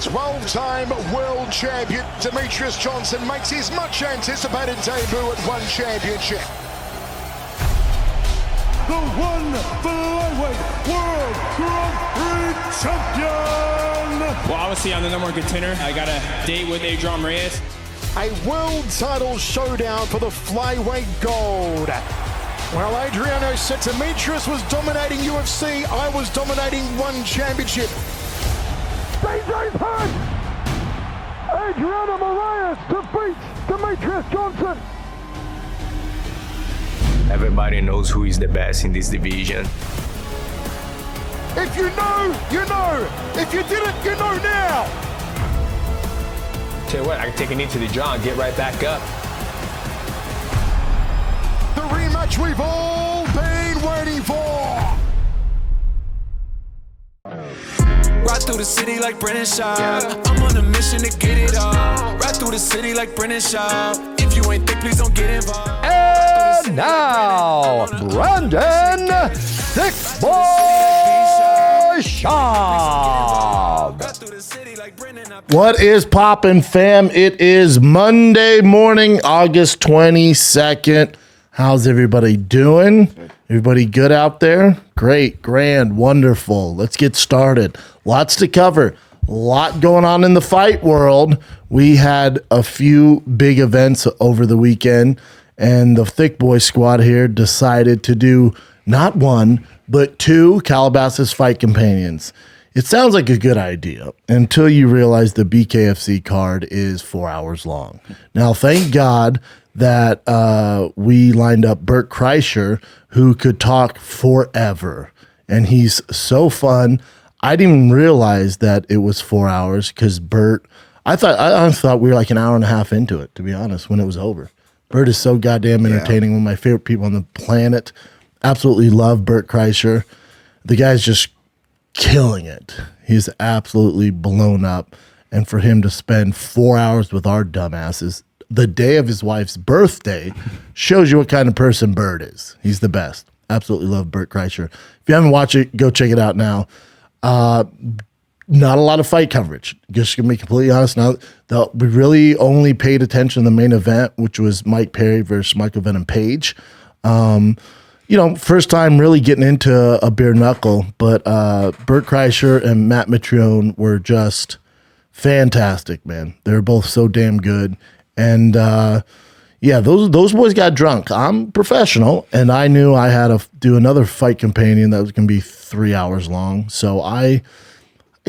12-time world champion Demetrius Johnson makes his much-anticipated debut at One Championship. The one flyweight world Grand Prix champion! Well, obviously I'm the number one contender. I got a date with Adrian Reyes. A world title showdown for the flyweight gold. Well, Adriano said Demetrius was dominating UFC, I was dominating One Championship. DJ's hurt! Adriano Moraes defeats Demetrius Johnson! Everybody knows who is the best in this division. If you know, you know. If you didn't, you know now. Tell you what, I can take a knee to the jaw and get right back up. The rematch we've all been waiting for. Ride through the city like Brennan Schaub. I'm on a mission to get it all. Ride through the city like Brennan Schaub. If you ain't thick, please don't get involved. And now, Brandon Thick Boy Schaub. What is poppin', fam? It is Monday morning, August 22nd. How's everybody doing? Everybody good out there? Great, grand, wonderful. Let's get started. Lots to cover. A lot going on in the fight world. We had a few big events over the weekend, and the Thick Boy squad here decided to do not one, but two Calabasas fight companions. It sounds like a good idea until you realize the BKFC card is 4 hours long. Now, thank God that we lined up Bert Kreischer, who could talk forever, and he's so fun. I didn't even realize that it was 4 hours because Bert, I thought we were like an hour and a half into it, to be honest, when it was over. Bert is so goddamn entertaining, one of my favorite people on the planet. Absolutely love Bert Kreischer. The guy's just killing it. He's absolutely blown up. And for him to spend 4 hours with our dumbasses the day of his wife's birthday shows you what kind of person Bert is. He's the best. Absolutely love Bert Kreischer. If you haven't watched it, go check it out now. Not a lot of fight coverage. Just gonna be completely honest. Now, we really only paid attention to the main event, which was Mike Perry versus Michael Venom Page. First time really getting into a bare knuckle, but Bert Kreischer and Matt Mitrione were just fantastic, man. They were both so damn good. And those boys got drunk. I'm professional, and I knew I had to do another fight companion that was going to be 3 hours long. So I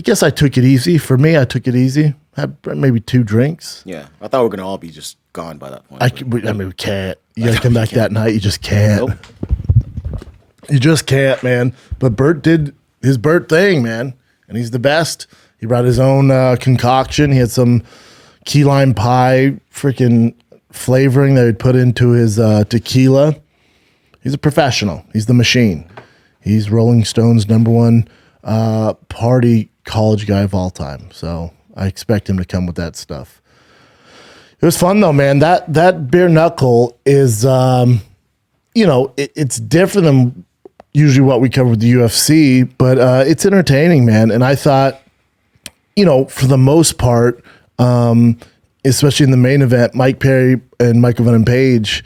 guess I took it easy. For me, I took it easy. Had maybe 2 drinks. Yeah, I thought we were going to all be just gone by that point. We can't. You got to come back that night. You just can't. Nope. You just can't, man. But Bert did his Bert thing, man, and he's the best. He brought his own concoction. He had some key lime pie freaking flavoring that he'd put into his tequila. He's a professional. He's the machine. He's Rolling Stone's #1 party college guy of all time. So I expect him to come with that stuff. It was fun though, man. That bare knuckle is, it's different than usually what we cover with the UFC, but it's entertaining, man. And I thought, for the most part, especially in the main event, Mike Perry and Michael Venom Page,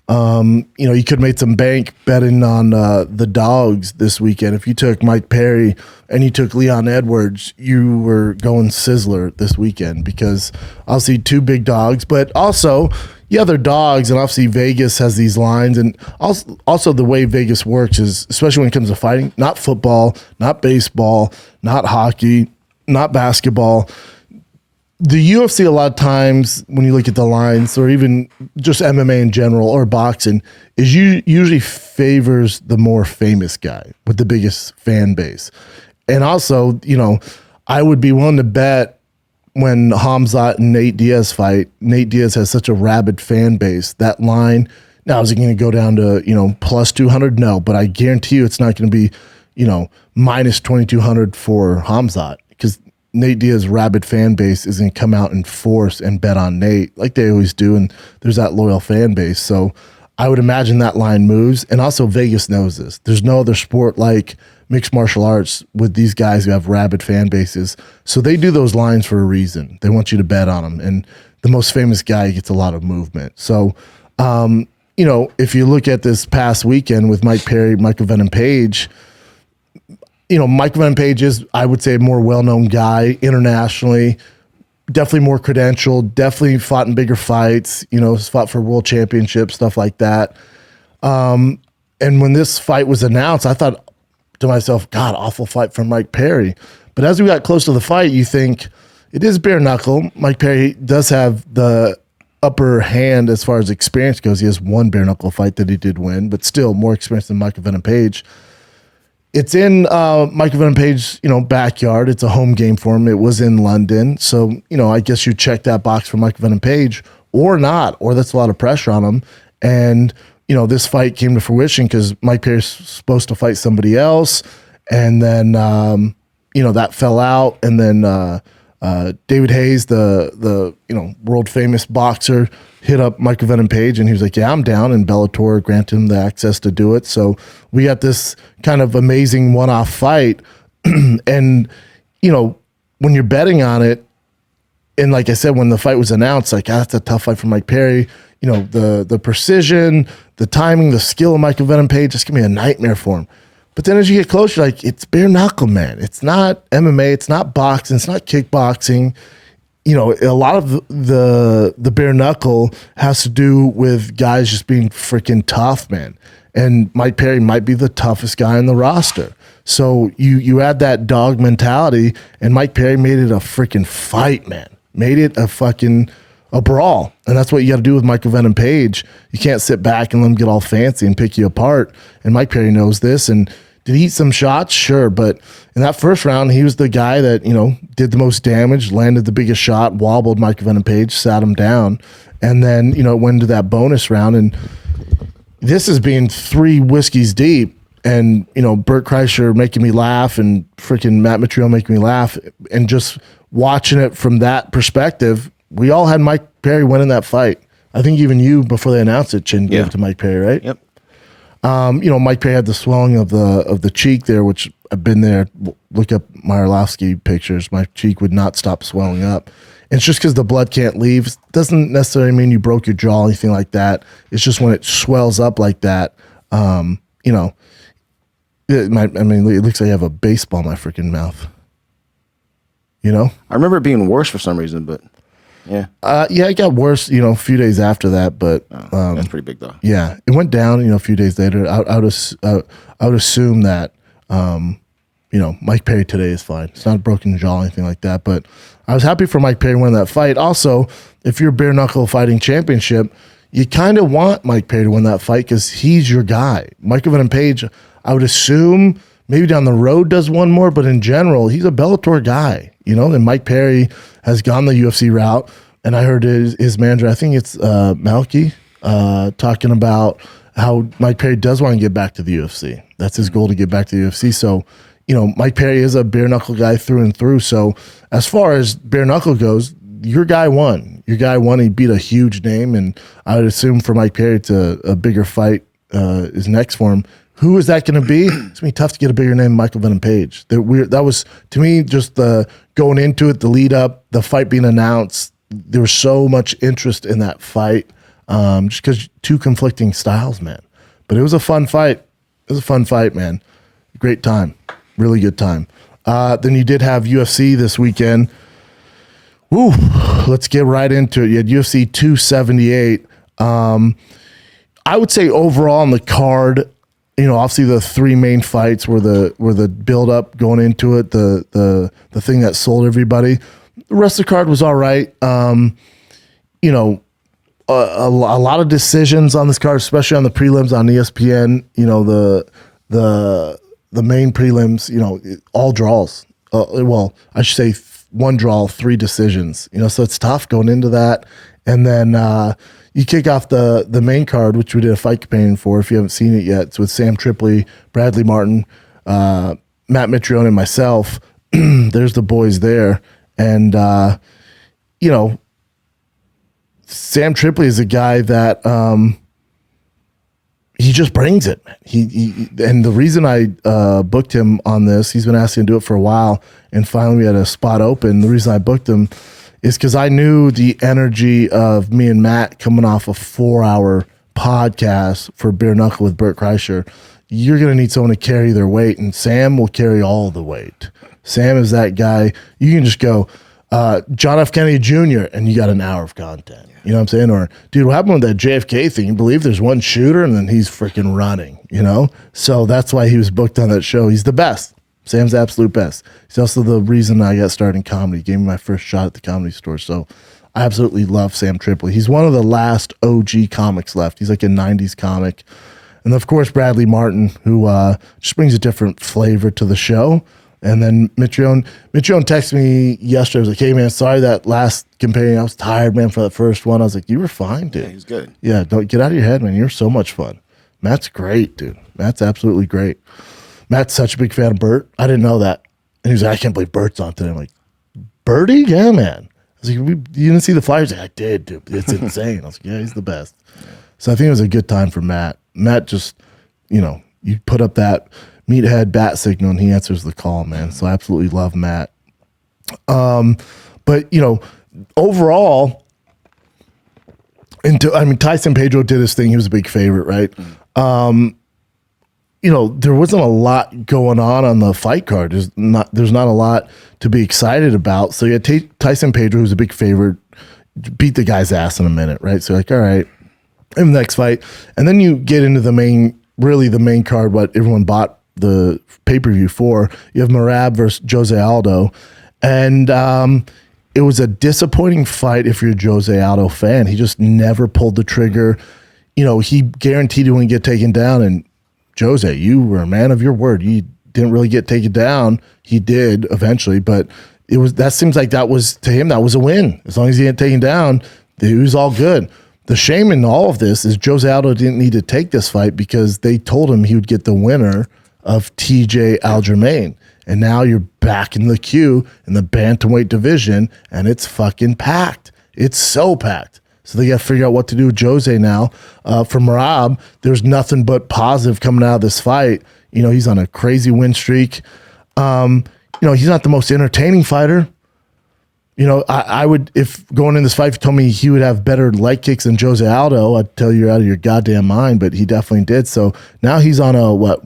you could have made some bank betting on the dogs this weekend. If you took Mike Perry and you took Leon Edwards, you were going Sizzler this weekend because obviously 2 big dogs, but also they're dogs, and obviously Vegas has these lines, and also the way Vegas works is, especially when it comes to fighting, not football, not baseball, not hockey, not basketball. The UFC, a lot of times when you look at the lines, or even just MMA in general or boxing, is usually favors the more famous guy with the biggest fan base. And also, I would be willing to bet when Hamzat and Nate Diaz fight, Nate Diaz has such a rabid fan base. That line, now is it going to go down to, plus 200? No, but I guarantee you it's not going to be, minus 2,200 for Hamzat, because Nate Diaz's rabid fan base is going to come out and force and bet on Nate like they always do, and there's that loyal fan base. So I would imagine that line moves, and also Vegas knows this. There's no other sport like mixed martial arts with these guys who have rabid fan bases. So they do those lines for a reason. They want you to bet on them. And the most famous guy gets a lot of movement. So, you know, if you look at this past weekend with Mike Perry, Michael Venom Page, you know, Michael Venom Page is, I would say, a more well-known guy internationally, definitely more credentialed, definitely fought in bigger fights, you know, fought for world championships, stuff like that. And when this fight was announced, I thought to myself, God, awful fight from Mike Perry. But as we got close to the fight, you think it is bare knuckle. Mike Perry does have the upper hand as far as experience goes. He has one bare knuckle fight that he did win, but still more experience than Michael Venom Page. It's in Michael Venom Page's, you know, backyard. It's a home game for him. It was in London. So, you know, I guess you check that box for Michael Venom Page or not, or that's a lot of pressure on him. And, you know, this fight came to fruition because Mike Perry's supposed to fight somebody else. And then, you know, that fell out. And then David Hayes, the you know, world famous boxer, hit up Michael Venom Page and he was like, yeah, I'm down. And Bellator granted him the access to do it. So we got this kind of amazing one-off fight. And, you know, when you're betting on it, and like I said, when the fight was announced, like, that's a tough fight for Mike Perry. You know, the precision, the timing, the skill of Michael Venom Page, it's going to be a nightmare for him. But then as you get closer, like, it's bare knuckle, man. It's not MMA. It's not boxing. It's not kickboxing. You know, a lot of the bare knuckle has to do with guys just being freaking tough, man. And Mike Perry might be the toughest guy on the roster. So you add that dog mentality, and Mike Perry made it a freaking fight, man. Made it a brawl. And that's what you got to do with Michael Venom Page. You can't sit back and let him get all fancy and pick you apart. And Mike Perry knows this. And did he eat some shots? Sure. But in that first round, he was the guy that, you know, did the most damage, landed the biggest shot, wobbled Michael Venom Page, sat him down. And then, you know, went into that bonus round. And this is being 3 whiskeys deep. And, you know, Bert Kreischer making me laugh and freaking Matt Mitrione making me laugh. And just watching it from that perspective, we all had Mike Perry winning that fight. I think even you, before they announced it, Chin, gave it to Mike Perry, right? Yep. You know, Mike Perry had the swelling of the cheek there, which I've been there. Look up my Arlovsky pictures. My cheek would not stop swelling up. And it's just because the blood can't leave. It doesn't necessarily mean you broke your jaw or anything like that. It's just when it swells up like that, you know, it looks like I have a baseball in my freaking mouth. You know? I remember it being worse for some reason, but yeah. Yeah, it got worse, you know, a few days after that, but that's pretty big though. Yeah, it went down, you know, a few days later. I would assume that, you know, Mike Perry today is fine. It's not a broken jaw or anything like that, but I was happy for Mike Perry winning that fight. Also, if you're bare knuckle fighting championship, you kind of want Mike Perry to win that fight because he's your guy. Michael Venom Page, I would assume maybe down the road does one more, but in general, he's a Bellator guy, you know, and Mike Perry has gone the UFC route. And I heard his manager, I think it's Malky, talking about how Mike Perry does want to get back to the UFC. That's his goal, to get back to the UFC. So, you know, Mike Perry is a bare knuckle guy through and through. So as far as bare knuckle goes, your guy won. Your guy won. He beat a huge name. And I would assume for Mike Perry, it's a bigger fight is next for him. Who is that going to be? It's going to be tough to get a bigger name than Michael Venom Page. That was, to me, just the going into it, the lead up, the fight being announced. There was so much interest in that fight, just because 2 conflicting styles, man. But it was a fun fight. It was a fun fight, man. Great time. Really good time. Then you did have UFC this weekend. Woo, let's get right into it. You had UFC 278. I would say overall on the card, you know, obviously the 3 main fights were the build up going into it, the thing that sold everybody. The rest of the card was all right. You know, a lot of decisions on this card, especially on the prelims on ESPN. You know, the main prelims, you know, all draws. Well, I should say 1 draw, 3 decisions. You know, so it's tough going into that. And then you kick off the main card, which we did a fight companion for. If you haven't seen it yet, it's with Sam Tripoli, Bradley Martin, Matt Mitrione, and myself. There's the boys there. And, you know, Sam Tripoli is a guy that he just brings it, man. He and the reason I booked him on this, he's been asking to do it for a while, and finally we had a spot open. The reason I booked him is because I knew the energy of me and Matt coming off a 4-hour podcast for Beer Knuckle with Bert Kreischer. You're going to need someone to carry their weight, and Sam will carry all the weight. Sam is that guy. You can just go, John F. Kennedy Jr., and you got an hour of content. You know what I'm saying? Or, dude, what happened with that JFK thing? You believe there's one shooter, and then he's freaking running, you know? So that's why he was booked on that show. He's the best. Sam's the absolute best. He's also the reason I got started in comedy. He gave me my first shot at the Comedy Store. So I absolutely love Sam Tripoli. He's one of the last OG comics left. He's like a 90s comic. And, of course, Bradley Martin, who just brings a different flavor to the show. And then Mitrione texted me yesterday. I was like, hey, man, sorry that last campaign. I was tired, man, for that first one. I was like, you were fine, dude. Yeah, he's good. Yeah, don't get out of your head, man. You're so much fun. Matt's great, dude. Matt's absolutely great. Matt's such a big fan of Bert. I didn't know that. And he was like, I can't believe Bert's on today. I'm like, Bertie? Yeah, man. I was like, you didn't see the Flyers? Like, I did, dude. It's insane. I was like, yeah, he's the best. So I think it was a good time for Matt. Matt just, you put up that meathead bat signal and he answers the call, man. So I absolutely love Matt. But, overall, Tyson Pedro did his thing. He was a big favorite, right? There wasn't a lot going on the fight card. There's not a lot to be excited about. So you had Tyson Pedro, who's a big favorite, beat the guy's ass in a minute, right? So like, all right, in the next fight. And then you get into the main card, what everyone bought the pay-per-view for. You have Merab versus Jose Aldo. And it was a disappointing fight if you're a Jose Aldo fan. He just never pulled the trigger. He guaranteed he wouldn't get taken down. And Jose, you were a man of your word. You didn't really get taken down. He did eventually, but that seems like that was, to him, that was a win. As long as he didn't taken down, he was all good. The shame in all of this is Jose Aldo didn't need to take this fight because they told him he would get the winner of TJ Aljamain. And now you're back in the queue in the bantamweight division, and it's fucking packed. It's so packed. So they got to figure out what to do with Jose now. For Merab, there's nothing but positive coming out of this fight. He's on a crazy win streak. He's not the most entertaining fighter. I would, if going in this fight, if you told me he would have better leg kicks than Jose Aldo, I'd tell you you're out of your goddamn mind, but he definitely did. So now he's on a, 8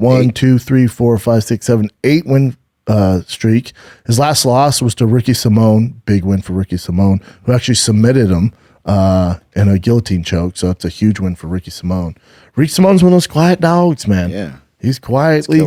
win streak. His last loss was to Ricky Simone, big win for Ricky Simone, who actually submitted him in a guillotine choke. So it's a huge win for Ricky Simone. Ricky Simone's one of those quiet dogs, man. Yeah. He's quietly,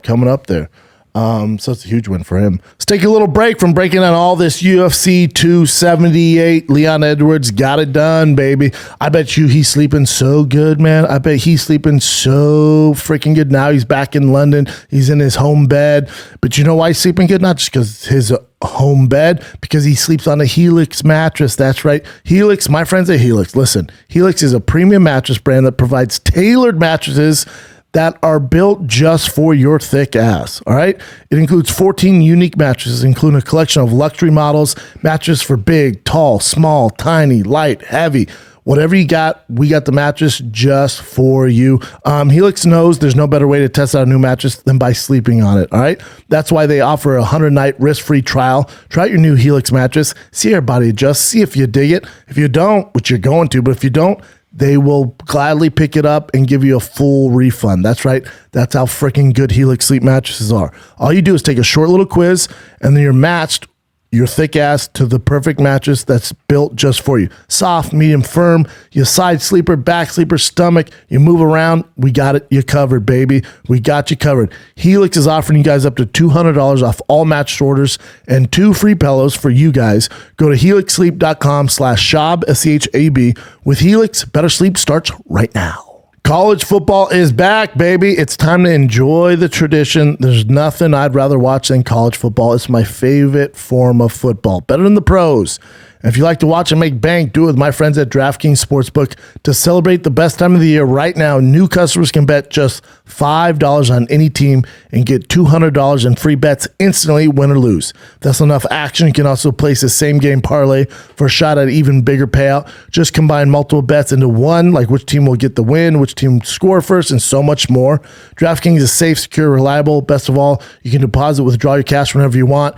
coming up there. So it's a huge win for him. Let's take a little break from breaking down all this UFC 278. Leon Edwards got it done, baby. I bet you he's sleeping so good, man. I bet he's sleeping so freaking good. Now he's back in London. He's in his home bed. But you know why he's sleeping good? Not just because his home bed, because he sleeps on a Helix mattress. That's right. Helix, my friends at Helix. Listen, Helix is a premium mattress brand that provides tailored mattresses that are built just for your thick ass, all right? It includes 14 unique mattresses, including a collection of luxury models, mattresses for big, tall, small, tiny, light, heavy. Whatever you got, we got the mattress just for you. Helix knows there's no better way to test out a new mattress than by sleeping on it, all right? That's why they offer a 100-night risk-free trial. Try out your new Helix mattress. See how your body adjusts. See if you dig it. If you don't, which you're going to, but if you don't, they will gladly pick it up and give you a full refund. That's right. That's how freaking good Helix sleep mattresses are. All you do is take a short little quiz, and then you're matched, your thick ass, to the perfect mattress that's built just for you. Soft, medium, firm, your side sleeper, back sleeper, stomach, you move around, we got it, you covered, baby. We got you covered. Helix is offering you guys up to $200 off all mattress orders and 2 free pillows for you guys. Go to helixsleep.com/Schaub, S-C-H-A-B. With Helix, better sleep starts right now. College football is back, baby. It's time to enjoy the tradition. There's nothing I'd rather watch than college football. It's my favorite form of football, better than the pros. And if you like to watch and make bank, do it with my friends at DraftKings Sportsbook. To celebrate the best time of the year right now, new customers can bet just $5 on any team and get $200 in free bets instantly, win or lose. If that's enough action, you can also place a same-game parlay for a shot at an even bigger payout. Just combine multiple bets into one, like which team will get the win, which which team score first, and so much more. DraftKings is safe, secure, reliable. Best of all, you can deposit, withdraw your cash whenever you want.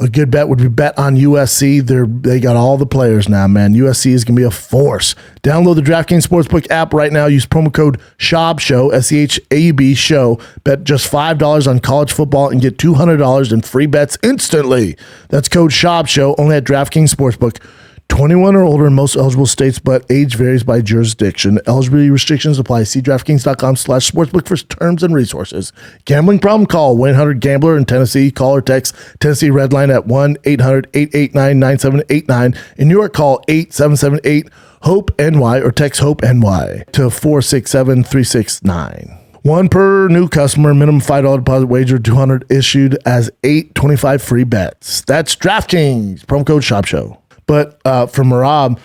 A good bet would be bet on USC. They got all the players now, man. USC is going to be a force. Download the DraftKings Sportsbook app right now. Use promo code SCHAUB, SCHAUB, show. Bet just $5 on college football and get $200 in free bets instantly. That's code SCHAUB, show, only at DraftKings Sportsbook. 21 or older in most eligible states, but age varies by jurisdiction. Eligibility restrictions apply. See DraftKings.com/sportsbook for terms and resources. Gambling problem? Call 1-800-GAMBLER in Tennessee. Call or text Tennessee Red Line at 1-800-889-9789. In New York, call 877-8-HOPE-NY or text HOPE-NY to 467-369. One per new customer, minimum $5 deposit wager, $200 issued as 825 free bets. That's DraftKings, promo code SHOPSHOW. But for Merab,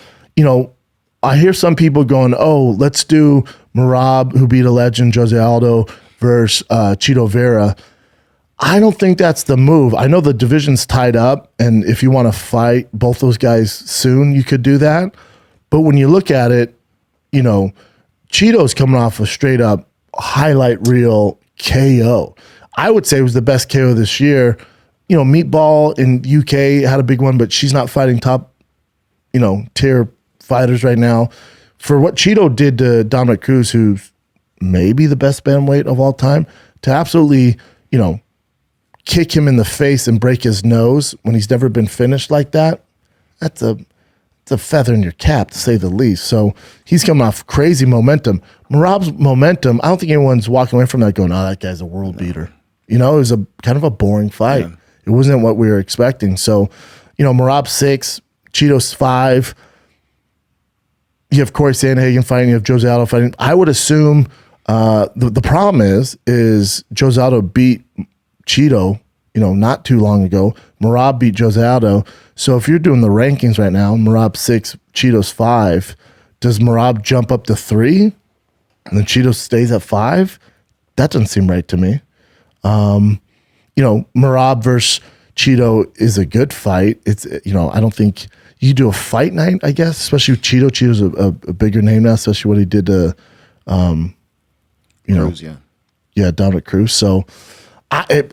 I hear some people going, oh, let's do Merab, who beat a legend, Jose Aldo, versus Chito Vera. I don't think that's the move. I know the division's tied up, and if you want to fight both those guys soon, you could do that. But when you look at it, Chito's coming off a straight-up highlight reel KO. I would say it was the best KO this year. Meatball in UK had a big one, but she's not fighting top, tier fighters right now. For what Chito did to Dominic Cruz, who's maybe the best bantamweight of all time, to absolutely, kick him in the face and break his nose when he's never been finished like that, that's a feather in your cap, to say the least. So he's coming off crazy momentum. Merab's momentum, I don't think anyone's walking away from that going, oh, that guy's a world beater. It was a kind of a boring fight. Yeah. It wasn't what we were expecting. So, Merab 6, Cheeto's 5. You have Corey Sandhagen fighting. You have Jose Aldo fighting. I would assume the problem is Jose Aldo beat Chito, not too long ago. Merab beat Jose Aldo. So if you're doing the rankings right now, Merab 6, Cheeto's 5, does Merab jump up to 3 and then Chito stays at 5? That doesn't seem right to me. Merab versus Chito is a good fight. It's, I don't think you do a fight night, I guess, especially with Chito. Chito's a bigger name now, especially what he did to, Cruz, Dominic Cruz. So,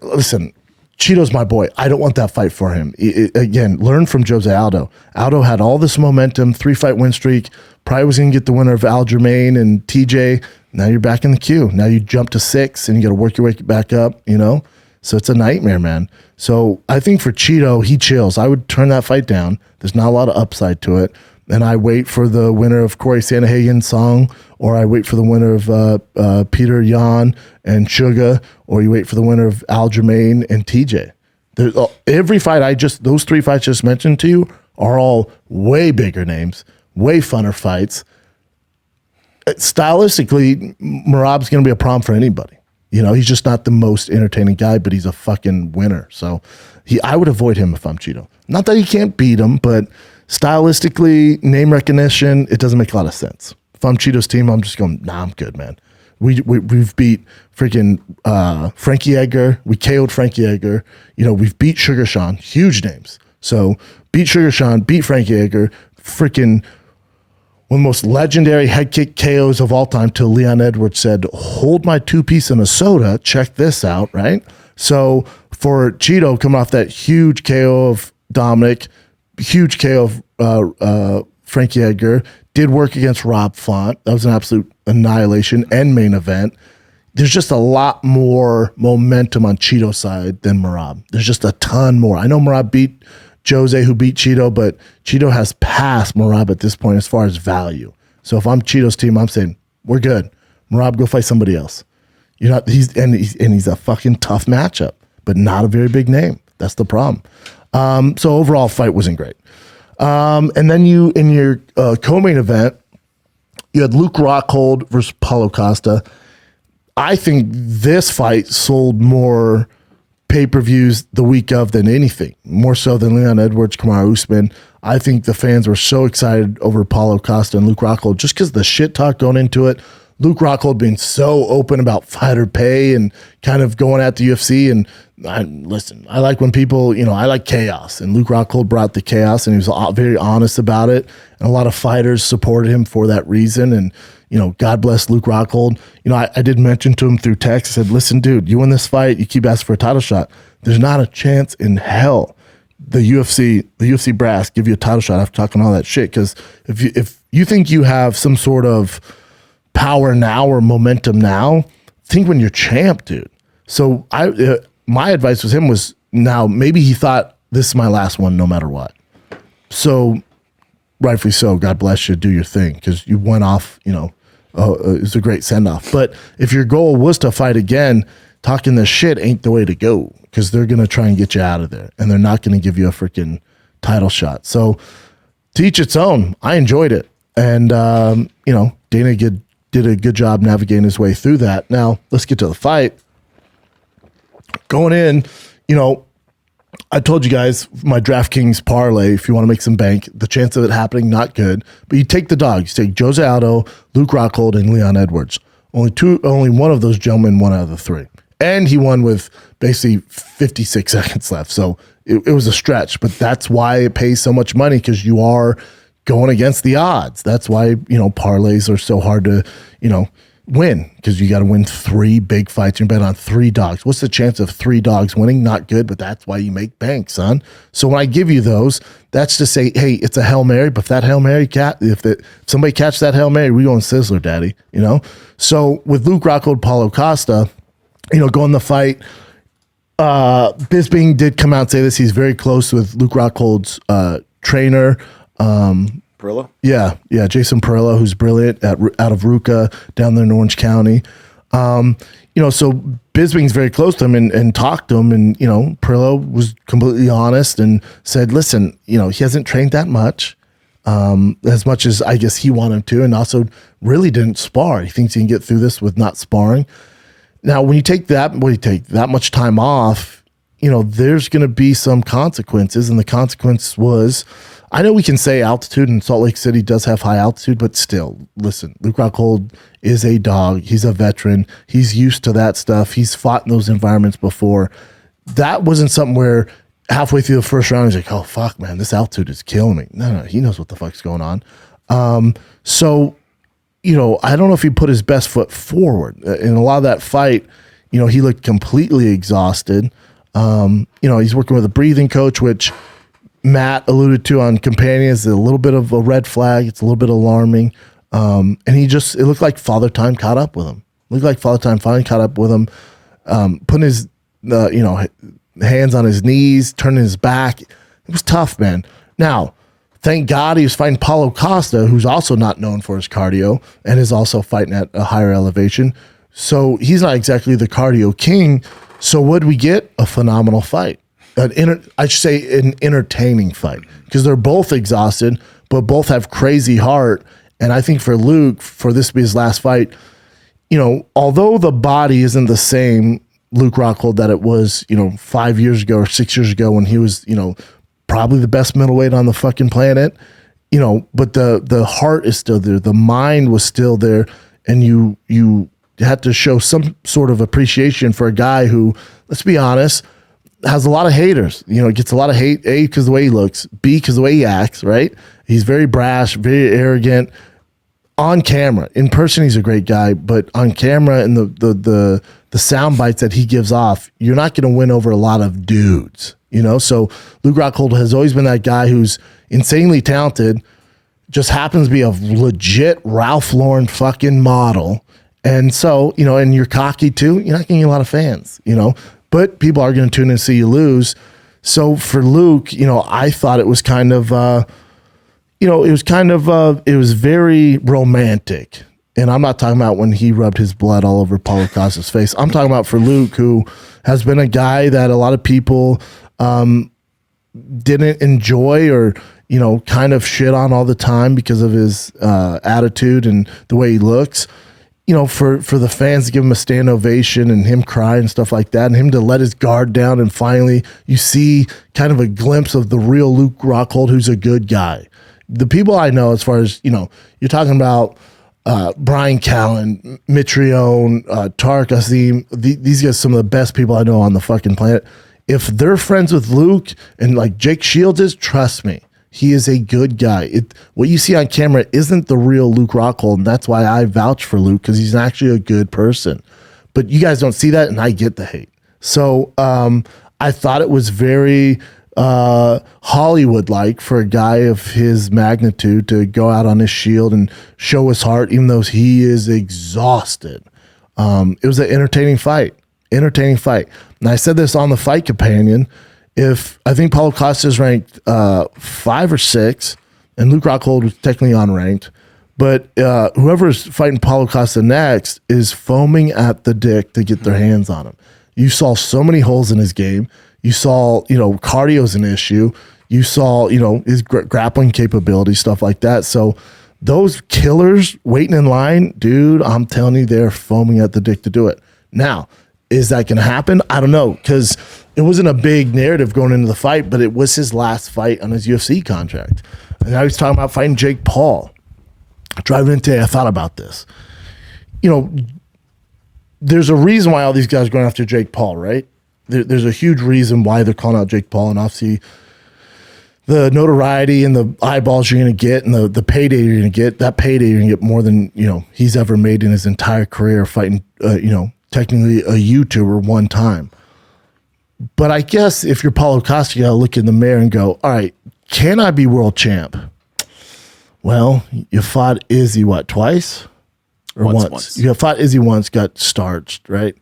listen, Chito's my boy. I don't want that fight for him. Again, learn from Jose Aldo. Aldo had all this momentum, 3-fight win streak, probably was going to get the winner of Aljamain and TJ. Now you're back in the queue. Now you jump to 6 and you got to work your way back up, So it's a nightmare, man. So I think for Chito, he chills. I would turn that fight down. There's not a lot of upside to it. And I wait for the winner of Corey Sandhagen's Song, or I wait for the winner of Peter Yan and Suga, or you wait for the winner of Aljamain and TJ. Every fight those 3 fights just mentioned to you are all way bigger names, way funner fights. Stylistically, Merab's going to be a problem for anybody. He's just not the most entertaining guy, but he's a fucking winner. So I would avoid him if I'm Chito. Not that he can't beat him, but stylistically, name recognition, it doesn't make a lot of sense. If I'm Chito's team, I'm just going, nah, I'm good, man. We've beat freaking Frankie Edgar. We KO'd Frankie Edgar. We've beat Sugar Sean, huge names. So beat Sugar Sean, beat Frankie Edgar, freaking one of the most legendary head kick KOs of all time, till Leon Edwards said, hold my 2-piece in a soda. Check this out, right? So for Chito, coming off that huge KO of Dominic, huge KO of Frankie Edgar, did work against Rob Font. That was an absolute annihilation and main event. There's just a lot more momentum on Chito's side than Merab. There's just a ton more. I know Merab beat Jose, who beat Chito, but Chito has passed Merab at this point as far as value. So if I'm Chito's team, I'm saying we're good. Merab, go fight somebody else. He's a fucking tough matchup, but not a very big name. That's the problem. So overall, fight wasn't great. And then in your co-main event, you had Luke Rockhold versus Paulo Costa. I think this fight sold more pay-per-views the week of than anything, more so than Leon Edwards, Kamaru Usman. I think the fans were so excited over Paulo Costa and Luke Rockhold just because the shit talk going into it. Luke Rockhold being so open about fighter pay and kind of going at the UFC. And I like when people, I like chaos. And Luke Rockhold brought the chaos, and he was very honest about it. And a lot of fighters supported him for that reason. And, God bless Luke Rockhold. I did mention to him through text. I said, listen, dude, you win this fight, you keep asking for a title shot. There's not a chance in hell the UFC brass give you a title shot after talking all that shit. Because if you think you have some sort of power now or momentum now, think when you're champ, dude. So my advice with him was, now maybe he thought this is my last one no matter what. So rightfully so, God bless you, do your thing, because you went off, it was a great send-off. But if your goal was to fight again, talking this shit ain't the way to go, because they're going to try and get you out of there, and they're not going to give you a freaking title shot. So to each its own. I enjoyed it. And, Dana did a good job navigating his way through that. Now, let's get to the fight. Going in, I told you guys my DraftKings parlay, if you want to make some bank, the chance of it happening, not good. But you take the dogs. You take Jose Aldo, Luke Rockhold, and Leon Edwards. Only one of those gentlemen won out of the three. And he won with basically 56 seconds left. So it was a stretch. But that's why it pays so much money, because you are going against the odds. That's why, parlays are so hard to, win, because you got to win three big fights. You bet on three dogs. What's the chance of three dogs winning? Not good, but that's why you make bank, son. So when I give you those, that's to say, hey, it's a Hail Mary, but if that Hail Mary if somebody catch that Hail Mary, we going Sizzler, daddy, So with Luke Rockhold, Paulo Costa, going the fight, Bisping did come out and say this. He's very close with Luke Rockhold's trainer, Perillo? Yeah, Jason Perillo, who's brilliant out of Ruka down there in Orange County. So Bisping's very close to him and talked to him, and Perillo was completely honest and said, listen, he hasn't trained that much as I guess he wanted to, and also really didn't spar. He thinks he can get through this with not sparring. Now, when you take that much time off, there's going to be some consequences, and the consequence was, I know we can say altitude, and Salt Lake City does have high altitude, but still, listen, Luke Rockhold is a dog. He's a veteran. He's used to that stuff. He's fought in those environments before. That wasn't something where halfway through the first round, he's like, oh, fuck, man, this altitude is killing me. No, he knows what the fuck's going on. So, I don't know if he put his best foot forward. In a lot of that fight, he looked completely exhausted. He's working with a breathing coach, which Matt alluded to on Companion is a little bit of a red flag. It's a little bit alarming. And it looked like Father Time caught up with him. It looked like Father Time finally caught up with him, putting his, hands on his knees, turning his back. It was tough, man. Now, thank God he was fighting Paulo Costa, who's also not known for his cardio and is also fighting at a higher elevation. So he's not exactly the cardio king. So what did we get? A phenomenal fight. I should say an entertaining fight, because they're both exhausted, but both have crazy heart. And I think for Luke, for this to be his last fight, although the body isn't the same Luke Rockhold that it was, 5 years ago or 6 years ago when he was, probably the best middleweight on the fucking planet, but the heart is still there. The mind was still there. And you had to show some sort of appreciation for a guy who, let's be honest, has a lot of haters, gets a lot of hate, A, because the way he looks, B, because the way he acts, right? He's very brash, very arrogant on camera. In person, he's a great guy, but on camera and the sound bites that he gives off, you're not going to win over a lot of dudes, So Luke Rockhold has always been that guy who's insanely talented, just happens to be a legit Ralph Lauren fucking model. And so, and you're cocky too, you're not getting a lot of fans, but people are going to tune in and see you lose. So for Luke, I thought it was kind of, it was very romantic. And I'm not talking about when he rubbed his blood all over Paulo Costa's face. I'm talking about for Luke, who has been a guy that a lot of people didn't enjoy or, kind of shit on all the time because of his attitude and the way he looks. For the fans to give him a stand ovation and him cry and stuff like that, and him to let his guard down, and finally you see kind of a glimpse of the real Luke Rockhold, who's a good guy. The people I know, as far as, you're talking about Brian Callen, Mitrione, Tarek Asim, these guys, some of the best people I know on the fucking planet. If they're friends with Luke and like Jake Shields is, trust me, He is a good guy. What you see on camera isn't the real Luke Rockhold, and that's why I vouch for Luke, because he's actually a good person. But you guys don't see that, and I get the hate. So I thought it was very Hollywood-like for a guy of his magnitude to go out on his shield and show his heart, even though he is exhausted. It was an entertaining fight. And I said this on the Fight Companion. If I think Paulo Costa is ranked 5 or 6, and Luke Rockhold was technically unranked, but whoever's fighting Paulo Costa next is foaming at the dick to get their hands on him. You saw so many holes in his game. You saw, cardio's an issue. You saw, his grappling capability, stuff like that. So those killers waiting in line, dude, I'm telling you, they're foaming at the dick to do it. Now, is that going to happen? I don't know, because it wasn't a big narrative going into the fight, but it was his last fight on his UFC contract. And now he's talking about fighting Jake Paul. Driving in today, I thought about this. There's a reason why all these guys are going after Jake Paul, right? There's a huge reason why they're calling out Jake Paul, and obviously the notoriety and the eyeballs you're going to get and the payday you're going to get, that payday you're going to get more than, he's ever made in his entire career fighting, technically a YouTuber one time. But I guess if you're Paulo Costa, you got to look in the mirror and go, all right, can I be world champ? Well, you fought Izzy, twice? Or once? You fought Izzy once, got starched, right?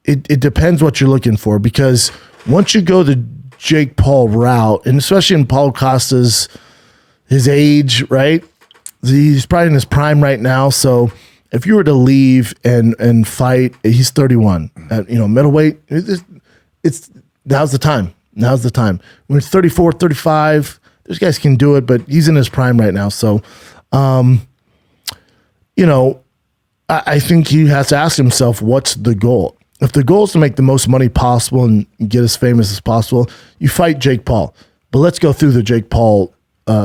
It depends what you're looking for, because once you go the Jake Paul route, and especially in Paulo Costa's his age, right? He's probably in his prime right now. So if you were to leave and fight, he's 31 at middleweight. Now's the time. When it's 34, 35, those guys can do it, but he's in his prime right now. So, I think he has to ask himself, what's the goal? If the goal is to make the most money possible and get as famous as possible, you fight Jake Paul. But let's go through the Jake Paul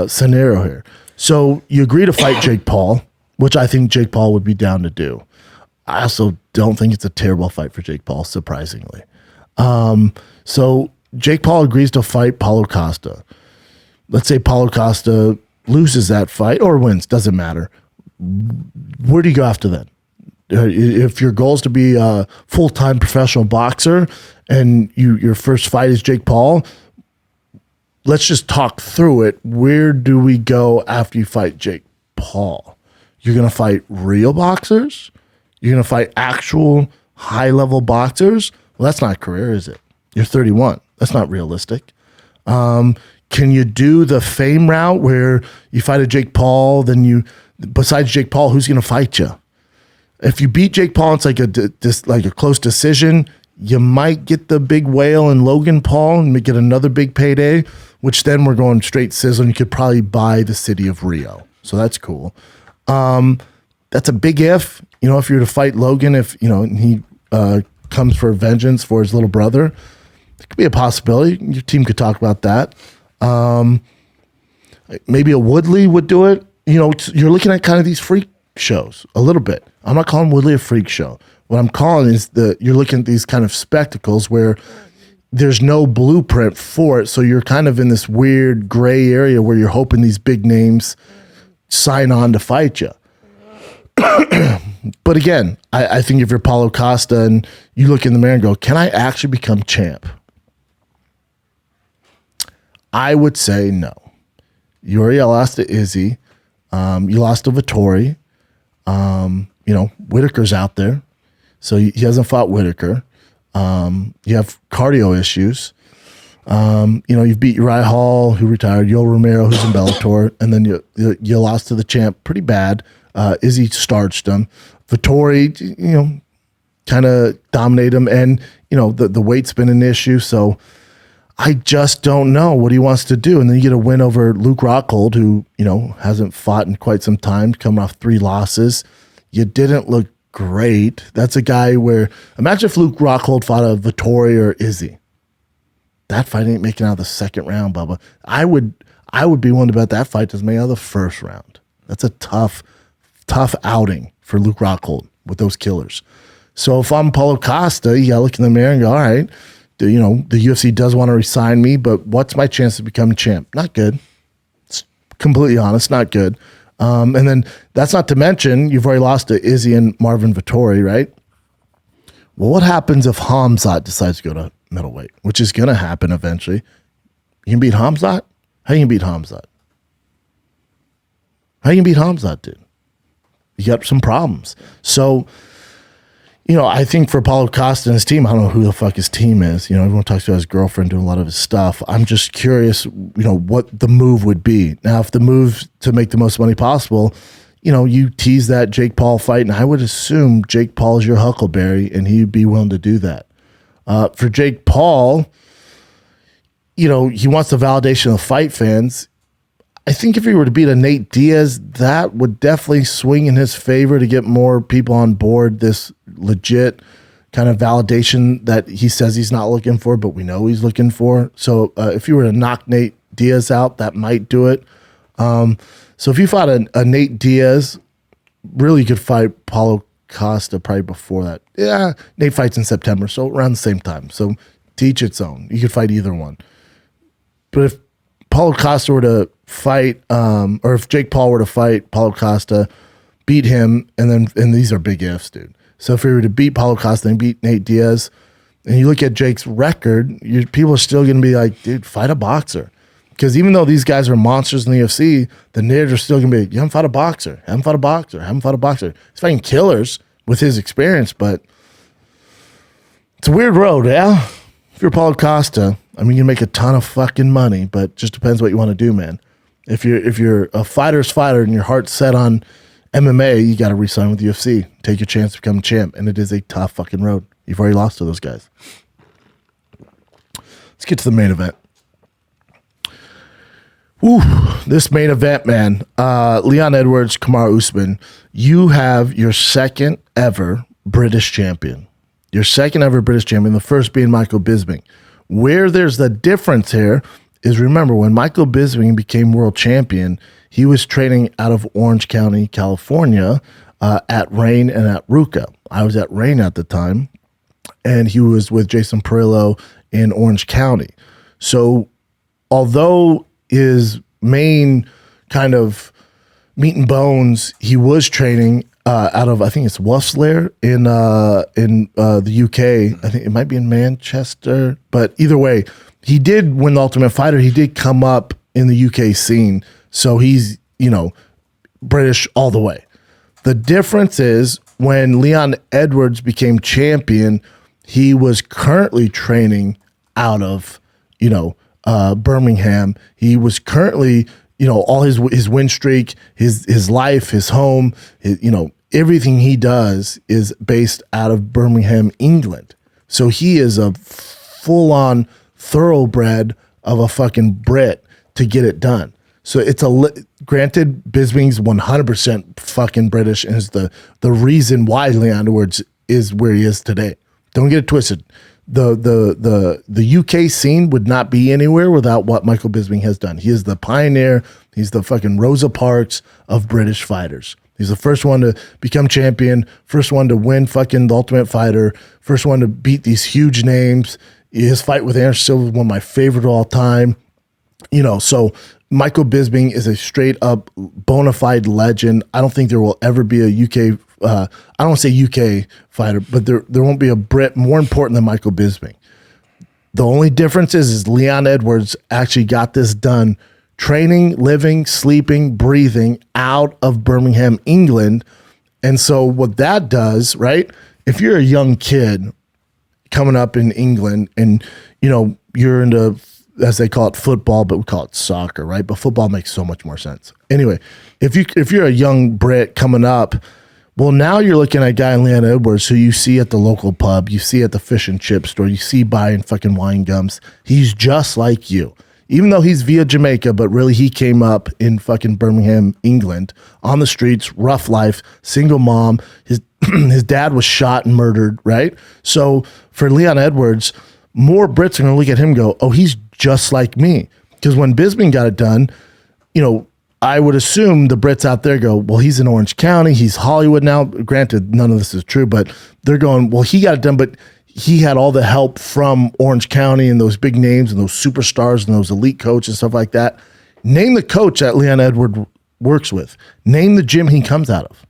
scenario here. So you agree to fight Jake Paul, which I think Jake Paul would be down to do. I also don't think it's a terrible fight for Jake Paul, surprisingly. So Jake Paul agrees to fight Paulo Costa. Let's say Paulo Costa loses that fight or wins, doesn't matter. Where do you go after that? If your goal is to be a full-time professional boxer and your first fight is Jake Paul, let's just talk through it. Where do we go after you fight Jake Paul? You're going to fight real boxers? You're going to fight actual high-level boxers? Well, that's not a career, is it? You're 31. That's not realistic. Can you do the fame route where you fight a Jake Paul, then besides Jake Paul, who's going to fight you? If you beat Jake Paul, it's like a close decision. You might get the big whale in Logan Paul and get another big payday, which then we're going straight sizzle, and you could probably buy the city of Rio. So that's cool. That's a big if. If you were to fight Logan, if he comes for vengeance for his little brother, it could be a possibility. Your team could talk about that. Maybe a Woodley would do it. You're looking at kind of these freak shows a little bit. I'm not calling Woodley a freak show. What I'm calling is you're looking at these kind of spectacles where there's no blueprint for it. So you're kind of in this weird gray area where you're hoping these big names sign on to fight you. But again, I think if you're Paulo Costa and you look in the mirror and go, can I actually become champ? I would say no. You already lost to Izzy. You lost to Vettori. Whitaker's out there. So he hasn't fought Whitaker. You have cardio issues. You've beat Uriah Hall, who retired, Yoel Romero, who's in Bellator, and then you lost to the champ pretty bad. Izzy starched him. Vettori, kind of dominated him, and the weight's been an issue. So I just don't know what he wants to do. And then you get a win over Luke Rockhold, who hasn't fought in quite some time, coming off 3 losses. You didn't look great. That's a guy where, imagine if Luke Rockhold fought a Vettori or Izzy. That fight ain't making out of the second round, Bubba. I would be willing to bet that fight doesn't make out of the first round. That's a tough outing for Luke Rockhold with those killers. So if I'm Paulo Costa, you gotta look in the mirror and go, all right, the UFC does want to resign me, but what's my chance to become champ? Not good. It's completely honest, not good. And then that's not to mention you've already lost to Izzy and Marvin Vettori, right? Well, what happens if Hamzat decides to go to middleweight, which is going to happen eventually? You can beat Hamzat? How you can beat Hamzat? How you can beat Hamzat, dude? You got some problems. So, I think for Paulo Costa and his team, I don't know who the fuck his team is. Everyone talks about his girlfriend doing a lot of his stuff. I'm just curious, what the move would be. Now, if the move to make the most money possible, you tease that Jake Paul fight, and I would assume Jake Paul is your Huckleberry, and he'd be willing to do that. For Jake Paul, he wants the validation of the fight fans. I think if he were to beat a Nate Diaz, that would definitely swing in his favor to get more people on board this legit kind of validation that he says he's not looking for, but we know he's looking for. So if you were to knock Nate Diaz out, that might do it. So if you fought a Nate Diaz, really could fight Paulo Costa probably before that. Yeah, Nate fights in September, so around the same time. So to each its own. You could fight either one. But if Paulo Costa were to fight, or if Jake Paul were to fight Paulo Costa, beat him, and these are big ifs, dude. So if he were to beat Paulo Costa and beat Nate Diaz, and you look at Jake's record, people are still going to be like, dude, fight a boxer. Because even though these guys are monsters in the UFC, the narrative are still going to be, you haven't fought a boxer, haven't fought a boxer, haven't fought a boxer. He's fighting killers with his experience, but it's a weird road, yeah? If you're Paulo Costa, you can make a ton of fucking money, but it just depends what you want to do, man. If you're a fighter's fighter and your heart's set on MMA, you got to re-sign with the UFC. Take your chance to become champ, and it is a tough fucking road. You've already lost to those guys. Let's get to the main event. Woo, this main event, man. Leon Edwards, Kamaru Usman. You have your second ever British champion. Your second ever British champion, the first being Michael Bisping. Where there's the difference here is, remember, when Michael Bisping became world champion, he was training out of Orange County, California, at Reign and at Ruka. I was at Reign at the time, and he was with Jason Perillo in Orange County. So although his main kind of meat and bones, he was training out of, I think it's Wolfslair in the UK. I think it might be in Manchester, but either way, he did win the Ultimate Fighter. He did come up in the UK scene, so he's British all the way. The difference is when Leon Edwards became champion, he was currently training out of Birmingham. He was currently, all his win streak, his life, his home, everything he does is based out of Birmingham, England. So he is a full-on thoroughbred of a fucking Brit to get it done. So it's granted, Bisping's 100% fucking British and is the reason why Leon Edwards is where he is today. Don't get it twisted. The UK scene would not be anywhere without what Michael Bisping has done. He is the pioneer. He's the fucking Rosa Parks of British fighters. He's the first one to become champion, first one to win fucking the Ultimate Fighter, first one to beat these huge names. His fight with Anderson Silva is one of my favorite of all time. So Michael Bisping is a straight up bona fide legend. I don't think there will ever be a UK, I don't want to say UK fighter, but there won't be a Brit more important than Michael Bisping. The only difference is Leon Edwards actually got this done training, living, sleeping, breathing out of Birmingham, England. And so what that does, right? If you're a young kid coming up in England and, you're into, as they call it, football, but we call it soccer, right? But football makes so much more sense. Anyway, if you're a young Brit coming up, well, now you're looking at a guy in Leon Edwards who you see at the local pub, you see at the fish and chip store, you see buying fucking wine gums. He's just like you. Even though he's via Jamaica, but really he came up in fucking Birmingham, England, on the streets, rough life, single mom. His dad was shot and murdered, right? So for Leon Edwards, more Brits are going to look at him and go, oh, he's just like me. Because when Bisping got it done, I would assume the Brits out there go, well, he's in Orange County, he's Hollywood now. Granted, none of this is true, but they're going, well, he got it done, but he had all the help from Orange County and those big names and those superstars and those elite coaches and stuff like that. Name the coach that Leon Edwards works with. Name the gym he comes out of.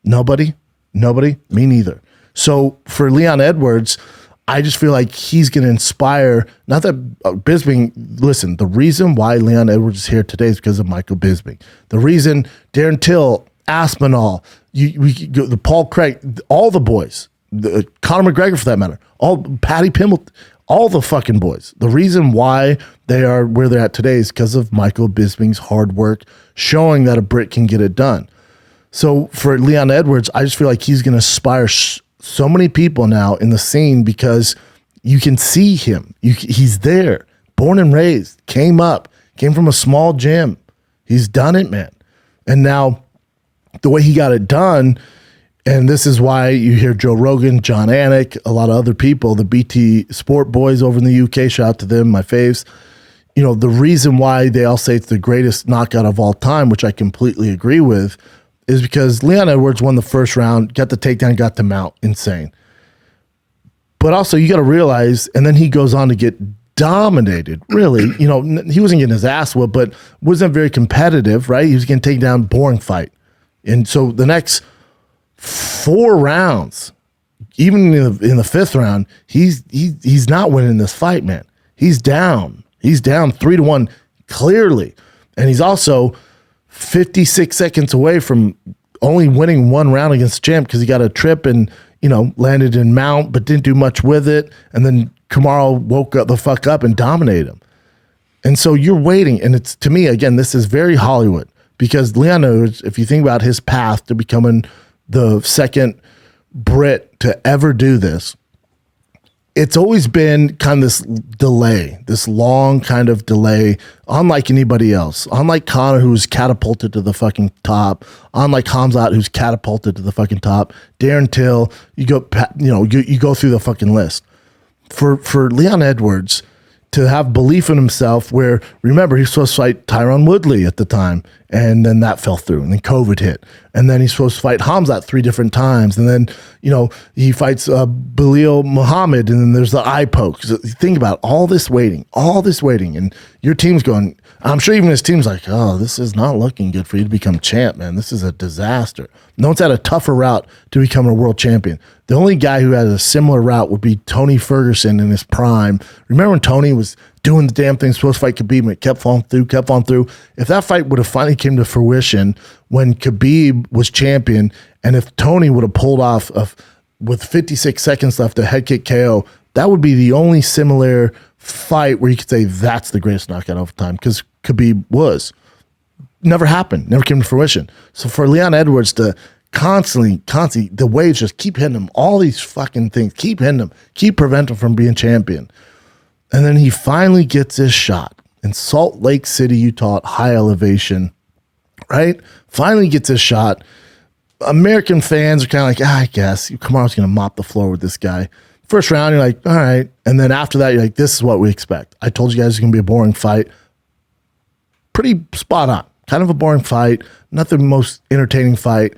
Nobody? Me neither. So for Leon Edwards, I just feel like he's going to inspire, not that Bisping, listen, the reason why Leon Edwards is here today is because of Michael Bisping. The reason Darren Till, Aspinall, the Paul Craig, all the boys, Conor McGregor for that matter, all Patty Pimblett, all the fucking boys. The reason why they are where they're at today is because of Michael Bisping's hard work, showing that a Brit can get it done. So for Leon Edwards, I just feel like he's going to inspire so many people now in the scene because you can see him. He's there, born and raised, came from a small gym. He's done it, man. And now the way he got it done, and this is why you hear Joe Rogan, John Anik, a lot of other people, the BT Sport boys over in the UK, shout out to them, my faves. You know, the reason why they all say it's the greatest knockout of all time, which I completely agree with, is because Leon Edwards won the first round, got the takedown, got the mount, insane. But also you got to realize, and then he goes on to get dominated, really. You know, he wasn't getting his ass whipped, but wasn't very competitive, right? He was getting taken down, boring fight. And so the next 4 rounds, even in the 5th round, he's not winning this fight, man. He's down 3-1 clearly, and he's also 56 seconds away from only winning 1 round against champ because he got a trip and landed in mount but didn't do much with it, and then Kamaru woke up the fuck up and dominated him. And so you're waiting, and it's, to me, again, this is very Hollywood because Leon Edwards, if you think about his path to becoming the second Brit to ever do this, it's always been kind of this delay, this long kind of delay, unlike anybody else. Unlike Conor, who's catapulted to the fucking top. Unlike Khamzat, who's catapulted to the fucking top. Darren Till, you go through the fucking list. For Leon Edwards to have belief in himself, where, remember, he was supposed to fight Tyron Woodley at the time, and then that fell through, and then COVID hit. And then he's supposed to fight Khamzat 3 different times, and then, he fights Belal Muhammad, and then there's the eye poke. So think about all this waiting, and your team's going, I'm sure even his team's like, oh, this is not looking good for you to become champ, man. This is a disaster. No one's had a tougher route to become a world champion. The only guy who had a similar route would be Tony Ferguson in his prime. Remember when Tony was doing the damn thing, supposed to fight Khabib, and it kept falling through. If that fight would have finally came to fruition when Khabib was champion, and if Tony would have pulled off with 56 seconds left a head kick KO, that would be the only similar fight where you could say that's the greatest knockout of all time, because Khabib was. Never happened, never came to fruition. So for Leon Edwards to constantly, the waves just keep hitting him, all these fucking things, keep hitting him, keep preventing him from being champion. And then he finally gets his shot in Salt Lake City, Utah, at high elevation, right? Finally gets his shot. American fans are kind of like, I guess Kamaru's going to mop the floor with this guy. First round, you're like, all right. And then after that, you're like, this is what we expect. I told you guys it's going to be a boring fight. Pretty spot on. Kind of a boring fight. Not the most entertaining fight.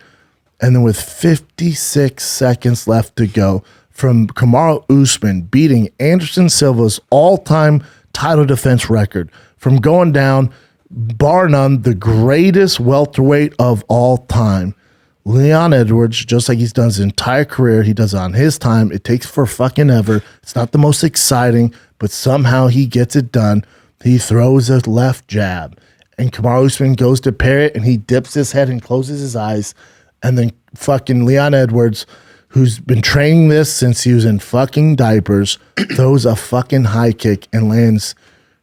And then with 56 seconds left to go, from Kamaru Usman beating Anderson Silva's all-time title defense record, from going down, bar none, the greatest welterweight of all time, Leon Edwards, just like he's done his entire career, he does it on his time. It takes for fucking ever. It's not the most exciting, but somehow he gets it done. He throws a left jab, and Kamaru Usman goes to parry it, and he dips his head and closes his eyes, and then fucking Leon Edwards, who's been training this since he was in fucking diapers, throws a fucking high kick and lands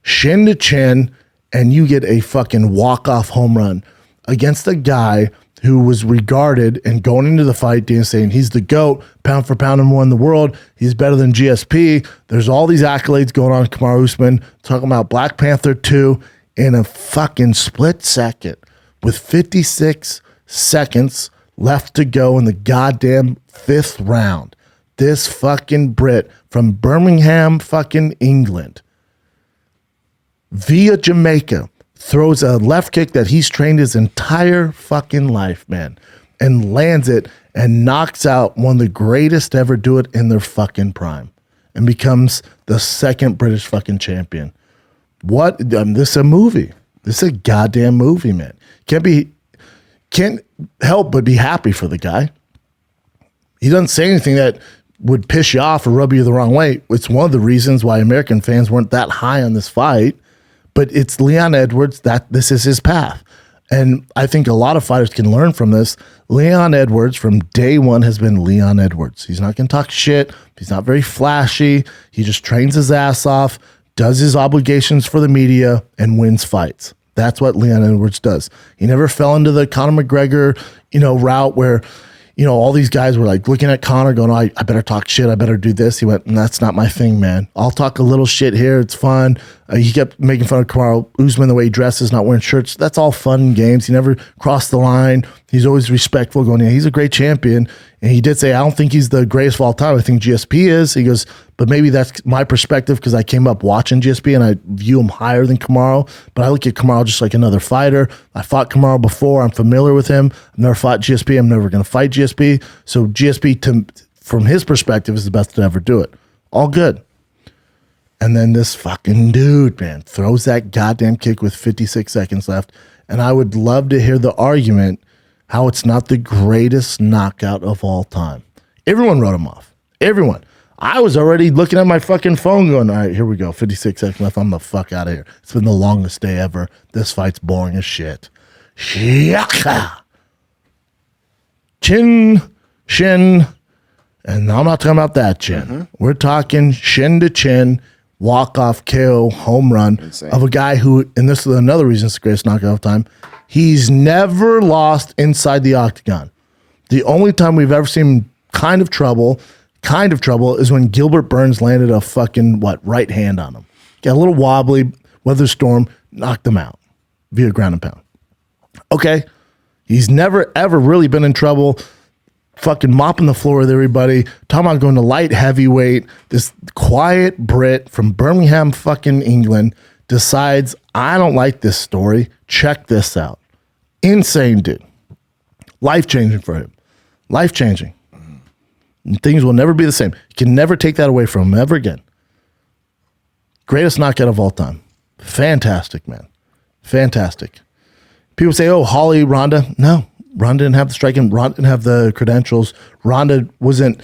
shin to chin, and you get a fucking walk-off home run against a guy who was regarded and going into the fight, saying he's the GOAT, pound for pound #1 in the world. He's better than GSP. There's all these accolades going on with Kamaru Usman, talking about Black Panther 2 in a fucking split second with 56 seconds left to go in the goddamn 5th round. This fucking Brit from Birmingham, fucking England, via Jamaica, throws a left kick that he's trained his entire fucking life, man. and lands it and knocks out one of the greatest to ever do it in their fucking prime and becomes the second British fucking champion. What? This is a movie. This is a goddamn movie, man. Can't help but be happy for the guy. He doesn't say anything that would piss you off or rub you the wrong way. It's one of the reasons why American fans weren't that high on this fight, but it's Leon Edwards, that this is his path. And I think a lot of fighters can learn from this. Leon Edwards from day one has been Leon Edwards. He's not going to talk shit. He's not very flashy. He just trains his ass off, does his obligations for the media, and wins fights. That's what Leon Edwards does. He never fell into the Conor McGregor, route where, all these guys were like looking at Conor going, I better talk shit. I better do this. He went, that's not my thing, man. I'll talk a little shit here. It's fun. He kept making fun of Kamaru Usman, the way he dresses, not wearing shirts. That's all fun and games. He never crossed the line. He's always respectful going, he's a great champion. And he did say, I don't think he's the greatest of all time. I think GSP is. He goes, but maybe that's my perspective because I came up watching GSP and I view him higher than Kamaru. But I look at Kamaru just like another fighter. I fought Kamaru before. I'm familiar with him. I've never fought GSP. I'm never going to fight GSP. So GSP, from his perspective, is the best to ever do it. All good. And then this fucking dude, man, throws that goddamn kick with 56 seconds left. And I would love to hear the argument how it's not the greatest knockout of all time. Everyone wrote him off. Everyone. I was already looking at my fucking phone going, all right, here we go. 56 seconds left. I'm the fuck out of here. It's been the longest day ever. This fight's boring as shit. Shaka. Chin, shin. And I'm not talking about that chin. Mm-hmm. We're talking shin to chin, walk-off KO home run of a guy who, and this is another reason it's the greatest knockout of time, he's never lost inside the octagon. The only time we've ever seen kind of trouble is when Gilbert Burns landed a fucking, right hand on him. Got a little wobbly, weather storm, knocked him out via ground and pound. Okay. He's never, ever really been in trouble, fucking mopping the floor with everybody, talking about going to light heavyweight. This quiet Brit from Birmingham, fucking England, decides, I don't like this story. Check this out. Insane dude. Life-changing for him. Life-changing. And things will never be the same. You can never take that away from him ever again. Greatest knockout of all time. Fantastic, man. Fantastic. People say, Holly, Ronda. No, Ronda didn't have the striking. Ronda didn't have the credentials. Ronda wasn't,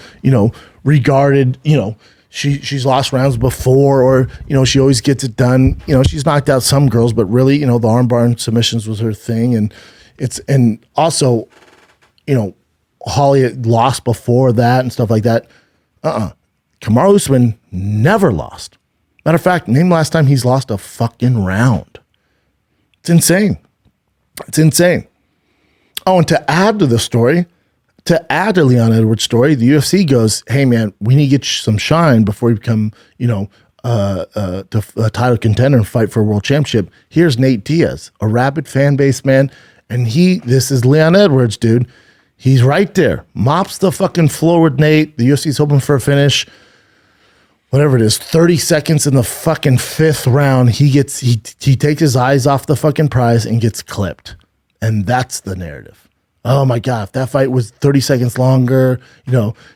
regarded, she's lost rounds before, or, she always gets it done. She's knocked out some girls, but really, the armbar and submissions was her thing. And also, Holly had lost before that and stuff like that. Kamaru Usman never lost. Matter of fact, name the last time he's lost a fucking round. It's insane. It's insane. Oh, and to add to the story, to add to Leon Edwards' story, the UFC goes, hey, man, we need to get you some shine before you become, a title contender and fight for a world championship. Here's Nate Diaz, a rabid fan base, man. And this is Leon Edwards, dude. He's right there. Mops the fucking floor with Nate. The UFC's hoping for a finish. Whatever it is, 30 seconds in the fucking fifth round, he takes his eyes off the fucking prize and gets clipped. And that's the narrative. Oh my God, if that fight was 30 seconds longer,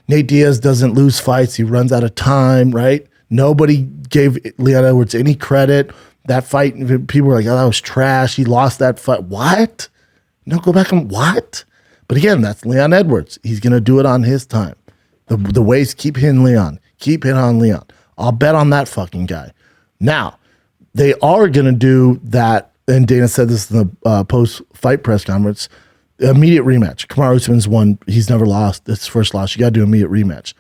Nate Diaz doesn't lose fights. He runs out of time, right? Nobody gave Leon Edwards any credit. That fight, people were like, that was trash. He lost that fight. What? No, go back and what? But again, that's Leon Edwards. He's going to do it on his time. The ways, keep hitting Leon. Keep hitting on Leon. I'll bet on that fucking guy. Now, they are going to do that, and Dana said this in the post-fight press conference, immediate rematch. Kamaru Usman's won. He's never lost. It's his first loss. You got to do immediate rematch.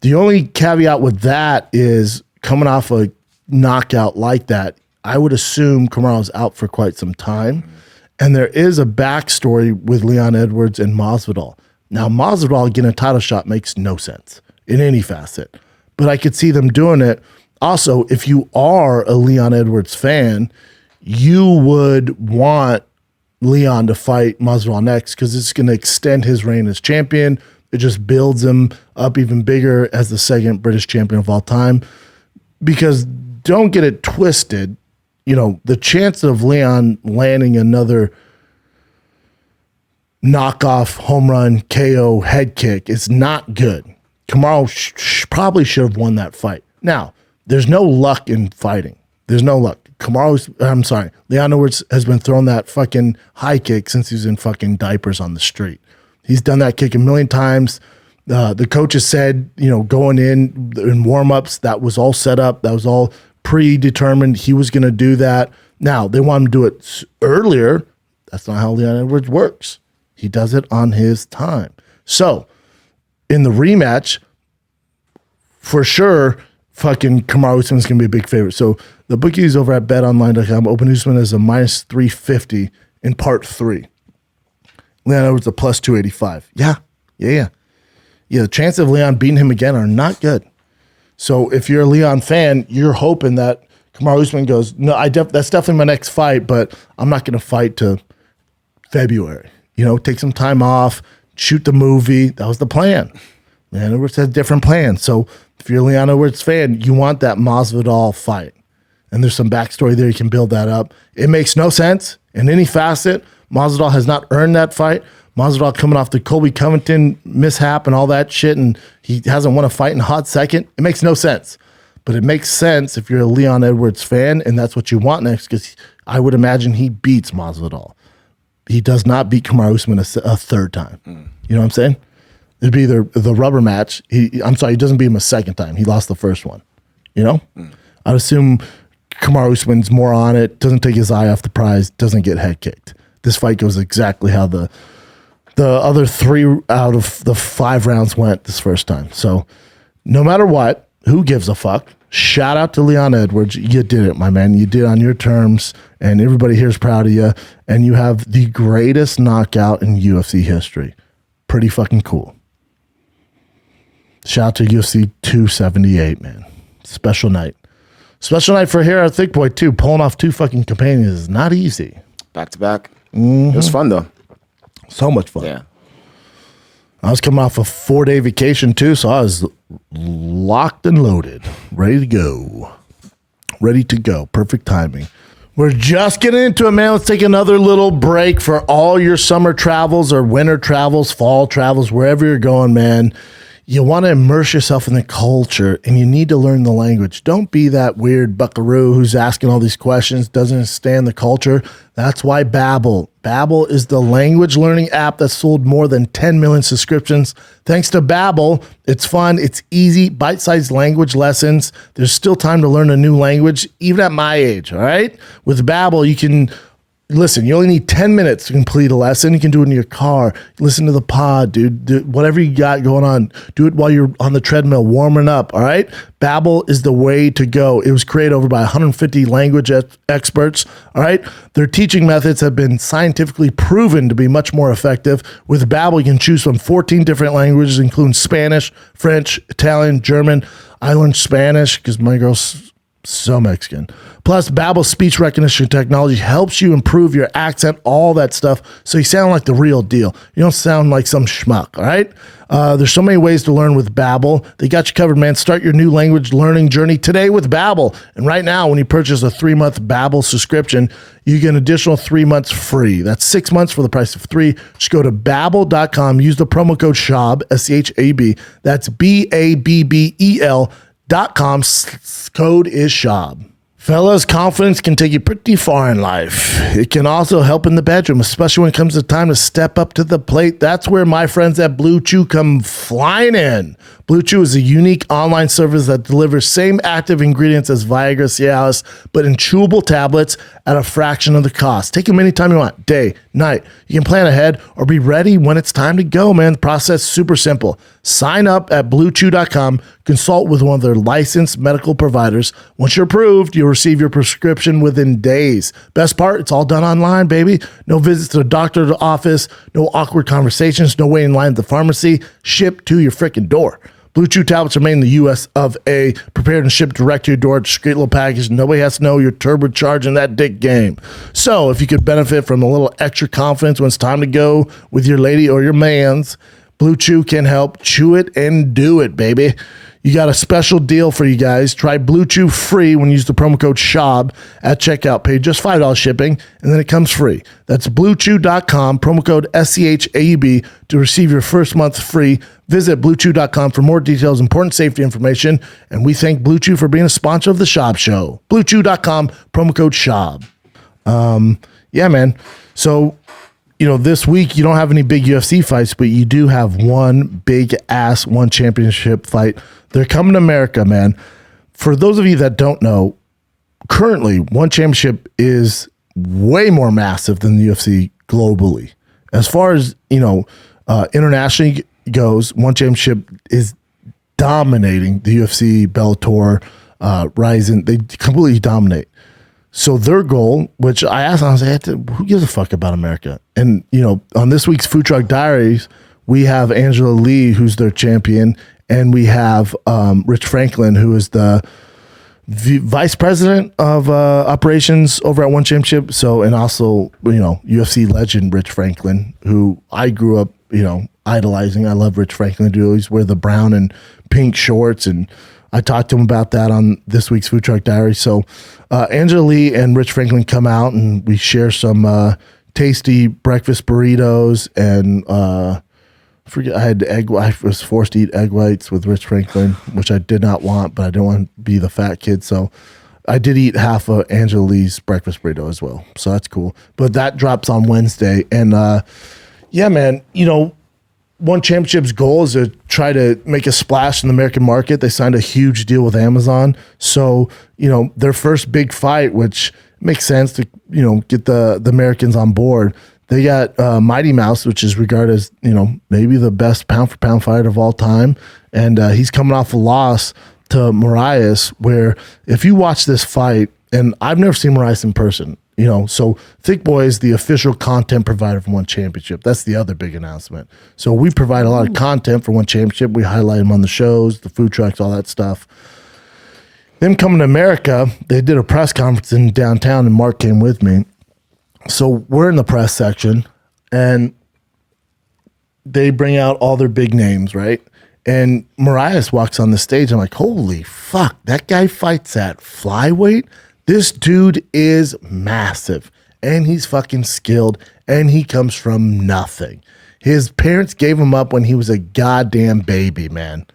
The only caveat with that is coming off a knockout like that, I would assume Kamaru's out for quite some time. And there is a backstory with Leon Edwards and Masvidal. Now, Masvidal getting a title shot makes no sense in any facet. But I could see them doing it. Also, if you are a Leon Edwards fan, you would want Leon to fight Masvidal next because it's going to extend his reign as champion. It just builds him up even bigger as the second British champion of all time. Because don't get it twisted, the chance of Leon landing another knockoff, home run, KO, head kick is not good. Kamaru probably should have won that fight. Now, there's no luck in fighting. There's no luck. Leon Edwards has been throwing that fucking high kick since he was in fucking diapers on the street. He's done that kick a million times. The coaches said, going in warm-ups, that was all set up. That was all predetermined. He was going to do that. Now, they want him to do it earlier. That's not how Leon Edwards works. He does it on his time. So, in the rematch, for sure, fucking Kamaru Usman's going to be a big favorite. So, the bookies over at betonline.com open Usman as a minus 350 in part 3. Leon Edwards a plus 285. Yeah, the chances of Leon beating him again are not good. So if you're a Leon fan, you're hoping that Kamaru Usman goes, no, that's definitely my next fight, but I'm not going to fight to February. Take some time off, shoot the movie. That was the plan. Leon Edwards had a different plan. So if you're a Leon Edwards fan, you want that Masvidal fight. And there's some backstory there. You can build that up. It makes no sense in any facet. Masvidal has not earned that fight. Masvidal coming off the Colby Covington mishap and all that shit, and he hasn't won a fight in a hot second. It makes no sense. But it makes sense if you're a Leon Edwards fan, and that's what you want next, because I would imagine he beats Masvidal. He does not beat Kamaru Usman a third time. You know what I'm saying? It'd be the rubber match. He doesn't beat him a second time. He lost the first one. I'd assume Kamaru Usman's more on it, doesn't take his eye off the prize, doesn't get head kicked. This fight goes exactly how the other 3 out of the 5 rounds went this first time. So no matter what, who gives a fuck? Shout out to Leon Edwards. You did it, my man. You did it on your terms, and everybody here is proud of you. And you have the greatest knockout in UFC history. Pretty fucking cool. Shout out to UFC 278, man. Special night. Special night for here at Thick Boy, too. Pulling off 2 fucking companions is not easy. Back to back. It was fun, though. So much fun. Yeah. I was coming off a 4-day vacation, too, so I was locked and loaded. Ready to go. Perfect timing. We're just getting into it, man. Let's take another little break for all your summer travels or winter travels, fall travels, wherever you're going, man. You want to immerse yourself in the culture, and you need to learn the language. Don't be that weird buckaroo who's asking all these questions, doesn't understand the culture. That's why Babbel. Babbel is the language learning app that sold more than 10 million subscriptions. Thanks to Babbel, it's fun, it's easy, bite-sized language lessons. There's still time to learn a new language, even at my age, all right? With Babbel, you can... Listen, you only need 10 minutes to complete a lesson. You can do it in your car. Listen to the pod, dude. Do whatever you got going on. Do it while you're on the treadmill warming up, all right? Babbel is the way to go. It was created over by 150 language experts, all right? Their teaching methods have been scientifically proven to be much more effective. With Babbel, you can choose from 14 different languages, including Spanish, French, Italian, German. I learned Spanish because my girl's so Mexican. Plus, Babbel's speech recognition technology helps you improve your accent, all that stuff, so you sound like the real deal. You don't sound like some schmuck, all right? There's so many ways to learn with Babbel. They got you covered, man. Start your new language learning journey today with Babbel. And right now, when you purchase a 3-month Babbel subscription, you get an additional 3 months free. That's 6 months for the price of 3. Just go to Babbel.com. Use the promo code SCHAB, S-C-H-A-B. That's BABBEL.com. Code is SCHAB. Fellas, confidence can take you pretty far in life. It can also help in the bedroom, especially when it comes to time to step up to the plate. That's where my friends at Blue Chew come flying in. Blue Chew is a unique online service that delivers same active ingredients as Viagra, Cialis, but in chewable tablets at a fraction of the cost. Take them anytime you want, day, night. You can plan ahead or be ready when it's time to go, man. The process is super simple. Sign up at BlueChew.com, consult with one of their licensed medical providers. Once you're approved, you'll receive your prescription within days. Best part, it's all done online, baby. No visits to the doctor or the office, no awkward conversations, no waiting in line at the pharmacy. Shipped to your freaking door. Blue Chew tablets are made in the U.S. of A, prepared and shipped direct to your door. It's a great little package. Nobody has to know you're turbocharging that dick game. So if you could benefit from a little extra confidence when it's time to go with your lady or your mans, Blue Chew can help chew it and do it, baby. You got a special deal for you guys. Try Blue Chew free when you use the promo code Schaub at checkout. Pay just $5 shipping, and then it comes free. That's BlueChew.com, promo code SCHAUB to receive your first month free. Visit BlueChew.com for more details, important safety information, and we thank Blue Chew for being a sponsor of the Schaub Show. BlueChew.com, promo code Schaub. Yeah, man. So, this week you don't have any big UFC fights, but you do have one championship fight. They're coming to America, man. For those of you that don't know, currently one championship is way more massive than the UFC globally. As far as, internationally goes, one championship is dominating the UFC, Bellator, Ryzen. They completely dominate. So their goal, which I asked, I was like, who gives a fuck about America? And, on this week's Food Truck Diaries, we have Angela Lee, who's their champion, and we have Rich Franklin, who is the vice president of operations over at One Championship. So, and also, UFC legend Rich Franklin, who I grew up, idolizing. I love Rich Franklin. He always wear the brown and pink shorts, and I talked to him about that on this week's Food Truck Diary. So Angela Lee and Rich Franklin come out and we share some tasty breakfast burritos. And I had I was forced to eat egg whites with Rich Franklin, which I did not want, but I didn't want to be the fat kid. So I did eat half of Angela Lee's breakfast burrito as well. So that's cool. But that drops on Wednesday. And yeah, man, One Championship's goal is to try to make a splash in the American market. They signed a huge deal with Amazon. So, their first big fight, which makes sense to, get the Americans on board. They got Mighty Mouse, which is regarded as, maybe the best pound-for-pound fighter of all time. And he's coming off a loss to Marias, where if you watch this fight, and I've never seen Marias in person, so Thick Boy is the official content provider for One Championship. That's the other big announcement. So we provide a lot of content for One Championship. We highlight them on the shows, the food trucks, all that stuff. Them coming to America, they did a press conference in downtown, and Mark came with me. So we're in the press section, and they bring out all their big names, right? And Marias walks on the stage. I'm like, holy fuck, that guy fights at flyweight? This dude is massive, and he's fucking skilled, and he comes from nothing. His parents gave him up when he was a goddamn baby, man.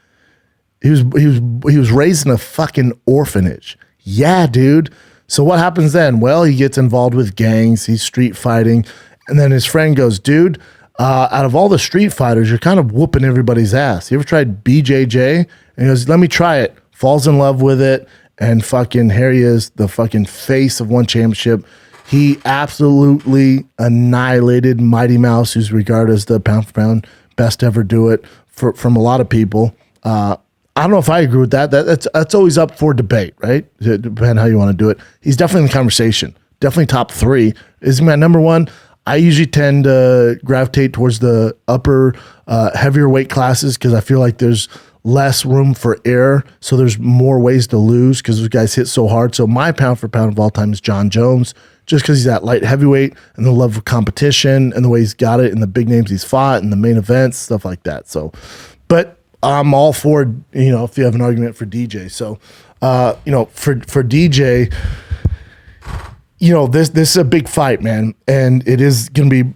He was raised in a fucking orphanage. Yeah, dude. So what happens then? Well, he gets involved with gangs. He's street fighting, and then his friend goes, dude, out of all the street fighters, you're kind of whooping everybody's ass. You ever tried BJJ? And he goes, let me try it. Falls in love with it. And fucking here he is, the fucking face of One Championship. He absolutely annihilated Mighty Mouse, who's regarded as the pound-for-pound best to ever do it from a lot of people. I don't know if I agree with that. That's always up for debate, right? Depending on how you want to do it. He's definitely in the conversation. Definitely top 3. Is he my number 1? I usually tend to gravitate towards the upper, heavier weight classes because I feel like there's less room for error, so there's more ways to lose because those guys hit so hard. So my pound for pound of all time is John Jones, just because he's that light heavyweight and the love of competition and the way he's got it and the big names he's fought and the main events, stuff like that. So, but I'm all for, if you have an argument for DJ. So, for DJ, this is a big fight, man, and it is going to be,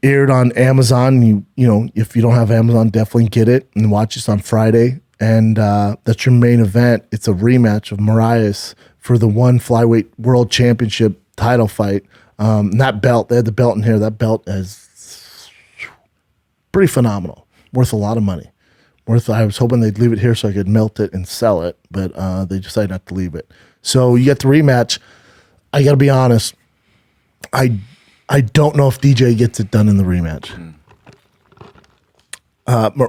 aired on Amazon. If you don't have Amazon, definitely get it and watch this on Friday. And that's your main event. It's a rematch of Marias for the one flyweight world championship title fight. That belt, they had the belt in here. That belt is pretty phenomenal, worth a lot of money. I was hoping they'd leave it here so I could melt it and sell it, but they decided not to leave it. So you get the rematch. I got to be honest. I don't know if DJ gets it done in the rematch.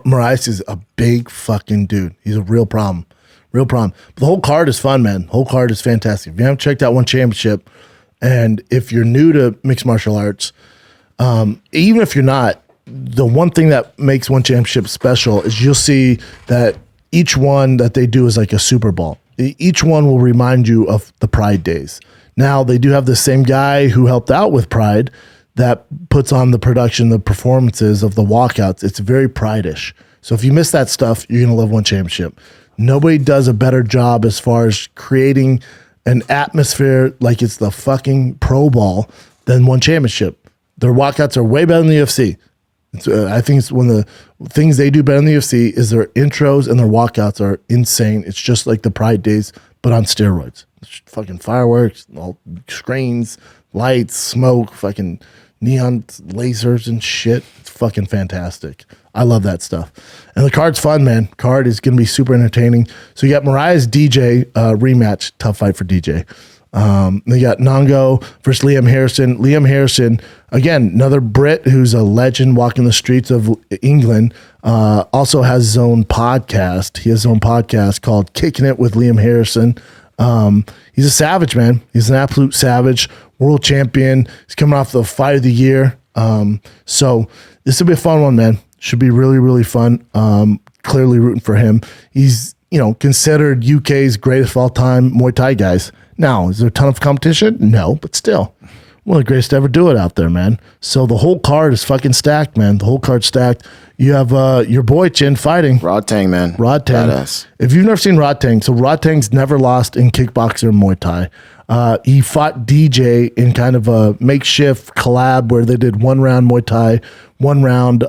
Marias is a big fucking dude. He's a real problem. But the whole card is fun, man. The whole card is fantastic. If you haven't checked out One Championship, and if you're new to mixed martial arts, even if you're not, the one thing that makes One Championship special is you'll see that each one that they do is like a Super Bowl. Each one will remind you of the Pride days. Now, they do have the same guy who helped out with Pride that puts on the production, the performances of the walkouts. It's very Pride-ish. So if you miss that stuff, you're going to love One Championship. Nobody does a better job as far as creating an atmosphere like it's the fucking Pro Bowl than One Championship. Their walkouts are way better than the UFC. I think it's one of the things they do better than the UFC is their intros and their walkouts are insane. It's just like the Pride days, but on steroids. It's fucking fireworks, all screens, lights, smoke, fucking neon lasers and shit. It's fucking fantastic. I love that stuff. And the card's fun, man. Card is going to be super entertaining. So you got Mariah's DJ rematch. Tough fight for DJ. They got Nongo versus Liam Harrison. Liam Harrison, again, another Brit who's a legend walking the streets of England, also has his own podcast. He has his own podcast called Kicking It with Liam Harrison. He's a savage, man. He's an absolute savage, world champion. He's coming off the fight of the year. So this will be a fun one, man. Should be really, really fun. Clearly rooting for him. He's, considered UK's greatest of all time Muay Thai guys. Now, is there a ton of competition? No, but still, one of the greatest to ever do it out there, man. So the whole card is fucking stacked, man. The whole card's stacked. You have your boy Chin fighting. Rod Tang, man. Rod Tang. Badass. If you've never seen Rod Tang, so Rod Tang's never lost in kickboxing or Muay Thai. He fought DJ in kind of a makeshift collab where they did 1 round Muay Thai, 1 round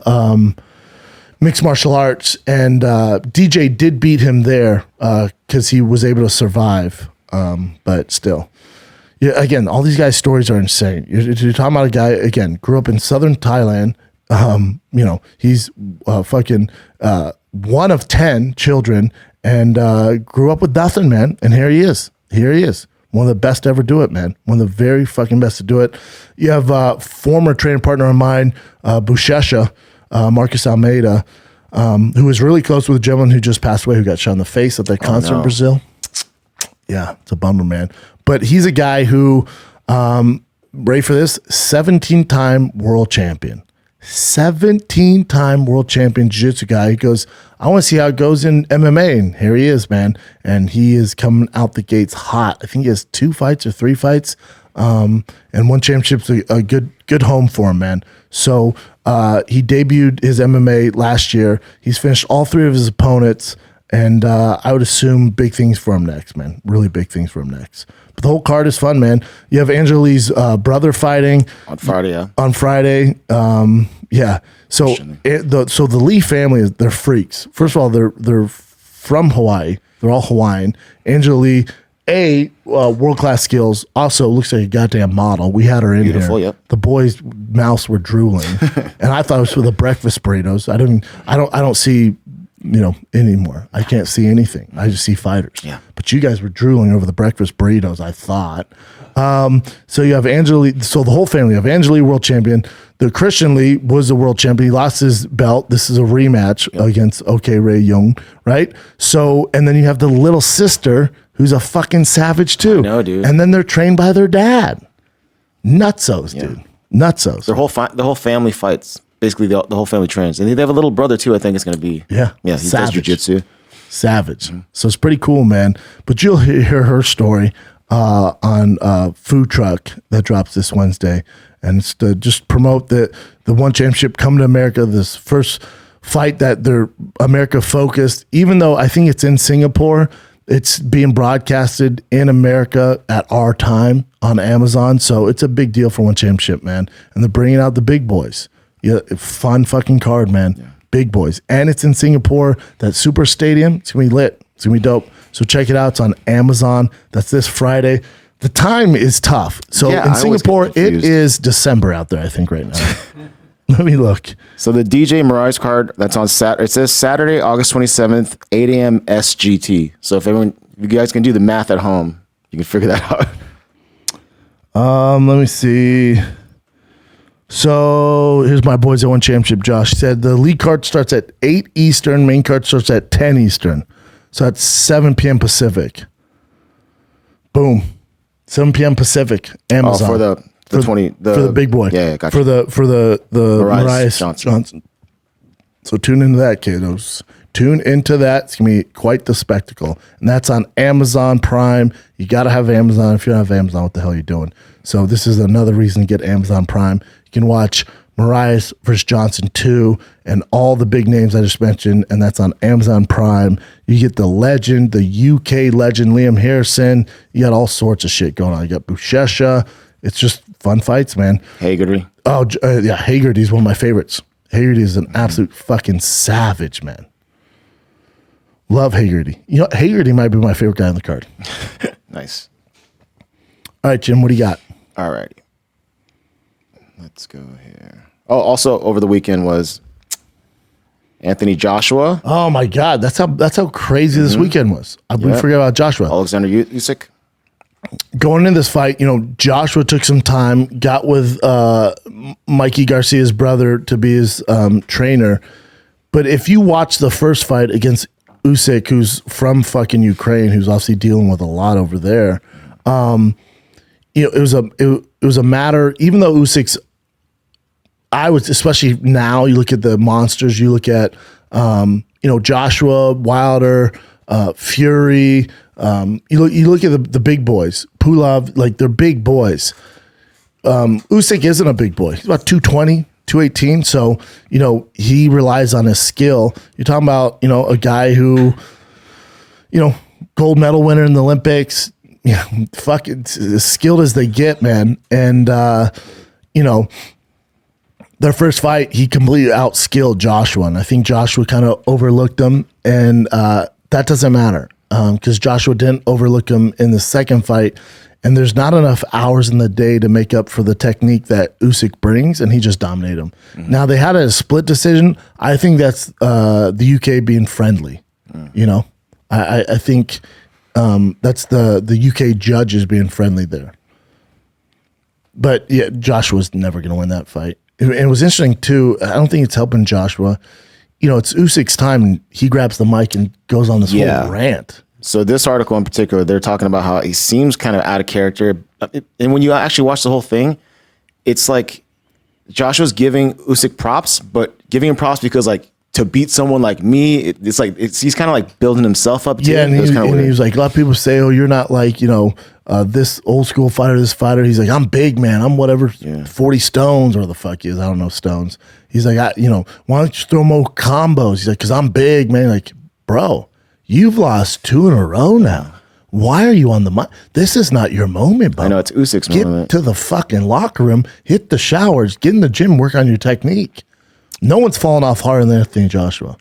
mixed martial arts, and DJ did beat him there because he was able to survive. But still, yeah. Again, all these guys' stories are insane. You're talking about a guy again grew up in southern Thailand. He's fucking 1 of 10 children, and grew up with nothing, man. And here he is. Here he is. One of the best to ever do it, man. One of the very fucking best to do it. You have former training partner of mine, Bushesha, Marcus Almeida, who was really close with a gentleman who just passed away, who got shot in the face at that concert in Brazil. Yeah, it's a bummer, man. But he's a guy who, ready for this, 17-time world champion. 17-time world champion jiu-jitsu guy. He goes, I want to see how it goes in MMA. And here he is, man. And he is coming out the gates hot. I think he has 2 fights or 3 fights. And one championship's a good home for him, man. So he debuted his MMA last year. He's finished all 3 of his opponents. And I would assume big things for him next, man. Really big things for him next. But the whole card is fun, man. You have Angela Lee's brother fighting on Friday. Yeah. On Friday, yeah. So the Lee family they're freaks. First of all, they're from Hawaii. They're all Hawaiian. Angela Lee, world class skills. Also looks like a goddamn model. We had her in Beautiful, here. Yep. The boys' mouths were drooling, and I thought it was for the breakfast burritos. I don't see. Anymore. I can't see anything. I just see fighters. Yeah. But you guys were drooling over the breakfast burritos, I thought. So you have Angela Lee. So the whole family. You have Angela Lee, world champion. The Christian Lee was the world champion. He lost his belt. This is a rematch against OK Ray Young, right? So, and then you have the little sister who's a fucking savage too. I know, dude. And then they're trained by their dad. Nutsos, dude. Nutsos. The whole family fights. Basically, the whole family trains. And they have a little brother, too, I think it's going to be. Yeah. Yeah, he does jiu-jitsu. Savage. Mm-hmm. So it's pretty cool, man. But you'll hear her story on Food Truck that drops this Wednesday. And it's to just promote the One Championship coming to America, this first fight that they're America-focused. Even though I think it's in Singapore, it's being broadcasted in America at our time on Amazon. So it's a big deal for One Championship, man. And they're bringing out the big boys. Yeah, fun fucking card, man. Yeah. Big boys. And it's in Singapore, that super stadium. It's going to be lit. It's going to be dope. So check it out. It's on Amazon. That's this Friday. The time is tough. So in Singapore, it is December out there, I think, right now. Let me look. So the DJ Mirage card, that's on Saturday. It says Saturday, August 27th, 8 a.m. SGT. So if you guys can do the math at home, you can figure that out. Let me see. So here's my boys at One Championship. Josh said the league card starts at 8 Eastern. Main card starts at 10 Eastern. So that's 7 p.m. Pacific. Boom. 7 p.m. Pacific. Amazon. For the big boy. Yeah, gotcha. For the Mariah Johnson. So tune into that, kiddos. Tune into that. It's going to be quite the spectacle. And that's on Amazon Prime. You got to have Amazon. If you don't have Amazon, what the hell are you doing? So this is another reason to get Amazon Prime. You can watch Moraes versus Johnson 2, and all the big names I just mentioned, and that's on Amazon Prime. You get the legend, the UK legend, Liam Harrison. You got all sorts of shit going on. You got Buchecha. It's just fun fights, man. Hagerty. Oh, yeah, Hagerty's one of my favorites. Hagerty is an absolute fucking savage, man. Love Hagerty. You know, Hagerty might be my favorite guy on the card. Nice. All right, Jim, what do you got? All right. Let's go here. Oh, also over the weekend was Anthony Joshua. Oh my God, that's how crazy this weekend was. We forget about Joshua. Alexander Usyk. Going into this fight, you know, Joshua took some time, got with Mikey Garcia's brother to be his trainer. But if you watch the first fight against Usyk, who's from fucking Ukraine, who's obviously dealing with a lot over there, you know, it was a matter. Even though Usyk's, especially now, you look at the monsters, you look at, you know, Joshua, Wilder, Fury, you look at the big boys, Pulav, like they're big boys. Usyk isn't a big boy. He's about 220, 218. So, you know, he relies on his skill. You're talking about, you know, a guy who, you know, gold medal winner in the Olympics, yeah, fucking as skilled as they get, man. And, you know, their first fight, he completely outskilled Joshua. And I think Joshua kind of overlooked him. And that doesn't matter because Joshua didn't overlook him in the second fight. And there's not enough hours in the day to make up for the technique that Usyk brings. And he just dominated him. Mm-hmm. Now, they had a split decision. I think that's the UK being friendly. You know, I think that's the UK judges being friendly there. But yeah, Joshua's never going to win that fight. And it was interesting too. I don't think it's helping Joshua. You know, it's Usyk's time, and he grabs the mic and goes on this whole rant. So this article in particular, they're talking about how he seems kind of out of character. And when you actually watch the whole thing, it's like Joshua's giving Usyk props, but giving him props because like to beat someone like me, it's like he's kind of like building himself up. Yeah, and he was like, a lot of people say, "Oh, you're not like, you know, this old school fighter, this fighter." He's like, "I'm big, man. I'm whatever, 40 stones or the fuck he is. I don't know stones." He's like, you know, why don't you throw more combos? He's like, "Cause I'm big, man." Like, bro, you've lost 2 in a row now. Why are you on the mic? This is not your moment, bro. I know it's Usyk's moment. Get to the fucking locker room, hit the showers, get in the gym, work on your technique. No one's fallen off harder than Anthony Joshua.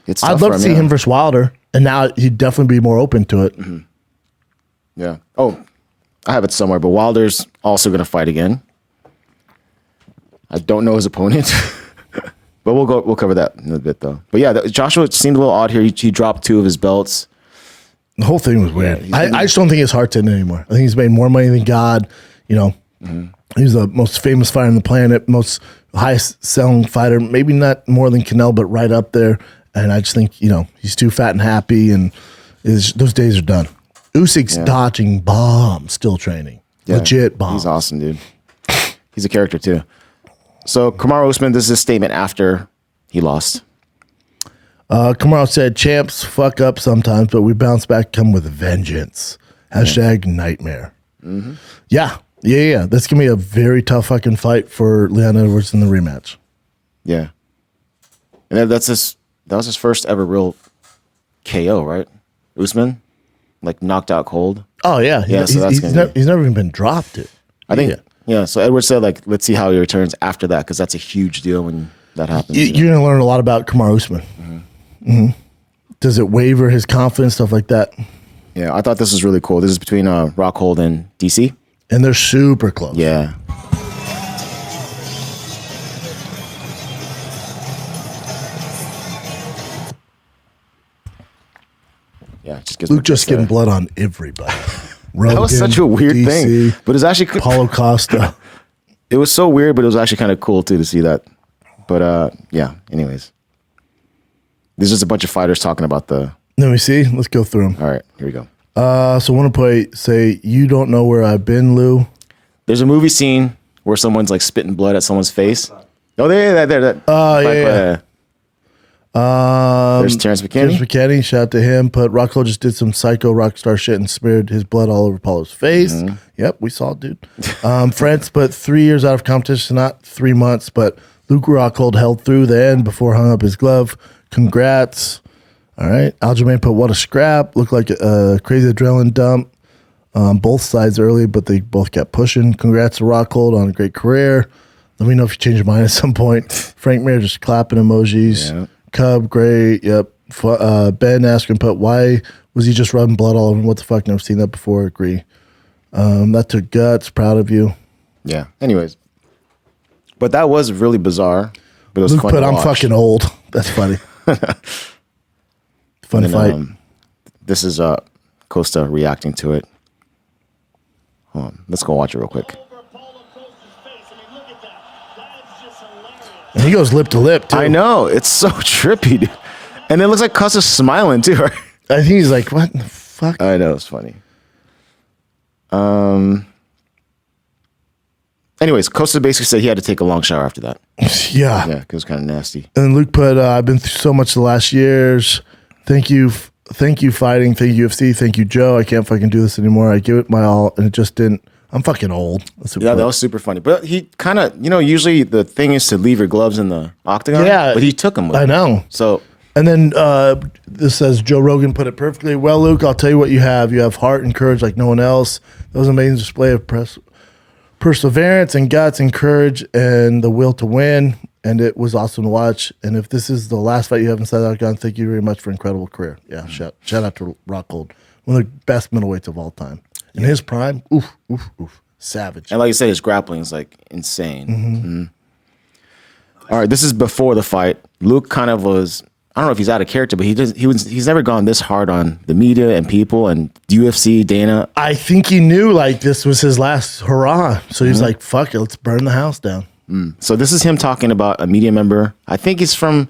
I'd love to see him versus Wilder, and now he'd definitely be more open to it. Mm-hmm. Yeah. Oh, I have it somewhere, but Wilder's also going to fight again. I don't know his opponent, but we'll cover that in a bit though. But yeah, Joshua seemed a little odd here. He dropped 2 of his belts. The whole thing was weird. I just don't think his heart's in it anymore. I think he's made more money than God. You know, he's the most famous fighter on the planet, most highest selling fighter, maybe not more than Canelo, but right up there. And I just think, you know, he's too fat and happy, and those days are done. Usyk's dodging bombs, still training. Yeah, legit bombs. He's awesome, dude. He's a character too. So Kamaru Usman, this is a statement after he lost. Kamaru said, "Champs fuck up sometimes, but we bounce back, come with a vengeance. # nightmare." Mm-hmm. Yeah. That's going to be a very tough fucking fight for Leon Edwards in the rematch. Yeah. And that was his first ever real KO, right? Usman? Like knocked out cold. Oh, yeah. So he's never even been dropped, dude. I think, so Edwards said, like, let's see how he returns after that, because that's a huge deal when that happens. You're going to learn a lot about Kamaru Usman. Mm-hmm. Mm-hmm. Does it waver his confidence, stuff like that? Yeah, I thought this was really cool. This is between Rockhold and DC. And they're super close. Yeah. Yeah, Luke just getting blood on everybody. Rogan, that was such a weird thing, but it's actually Paulo Costa. It was so weird, but it was actually kind of cool too to see that. But yeah. Anyways, there's just a bunch of fighters talking about the. Let me see. Let's go through them. All right, here we go. So I want to say, "You don't know where I've been, Lou." There's a movie scene where someone's like spitting blood at someone's face. Oh, there. Oh, yeah. There's Terrence McKinney. Terrence McKinney, shout out to him. But Rockhold just did some psycho rock star shit and smeared his blood all over Paulo's face. Mm-hmm. Yep, we saw it, dude. France put 3 years out of competition, not 3 months, but Luke Rockhold held through the end before hung up his glove. Congrats. All right. Aljamain put what a scrap. Looked like a crazy adrenaline dump. Both sides early, but they both kept pushing. Congrats to Rockhold on a great career. Let me know if you change your mind at some point. Frank Mir just clapping emojis. Yeah. Cub, great. Yep. Ben asking, but why was he just rubbing blood all over him? What the fuck? Never seen that before. Agree. That took guts. Proud of you. Yeah. Anyways. But that was really bizarre. But it was Luke funny put, to I'm watch. fucking old. That's funny. Funny fight. This is Costa reacting to it. Hold on. Let's go watch it real quick. And he goes lip to lip, too. I know. It's so trippy, dude. And it looks like Costa's smiling, too. Right? I think he's like, what the fuck? I know. It's funny. Anyways, Costa basically said he had to take a long shower after that. Yeah. Yeah, because it was kind of nasty. And Luke put, I've been through so much the last years. Thank you, fighting. Thank you, UFC. Thank you, Joe. I can't fucking do this anymore. I give it my all, and it just didn't. I'm fucking old. Yeah, that was super funny. But he kind of, usually the thing is to leave your gloves in the octagon. Yeah. But he took them with him. I know. So. And then this says, Joe Rogan put it perfectly. Well, Luke, I'll tell you what you have. You have heart and courage like no one else. That was an amazing display of perseverance and guts and courage and the will to win. And it was awesome to watch. And if this is the last fight you have inside the octagon, thank you very much for an incredible career. Yeah, shout out to Rockhold. One of the best middleweights of all time. In his prime, oof. Savage. And like you said, his grappling is like insane. Mm-hmm. All right, this is before the fight. Luke kind of was, I don't know if he's out of character, but he's never gone this hard on the media and people and UFC, Dana. I think he knew like this was his last hurrah. So he's like, fuck it, let's burn the house down. So this is him talking about a media member. I think he's from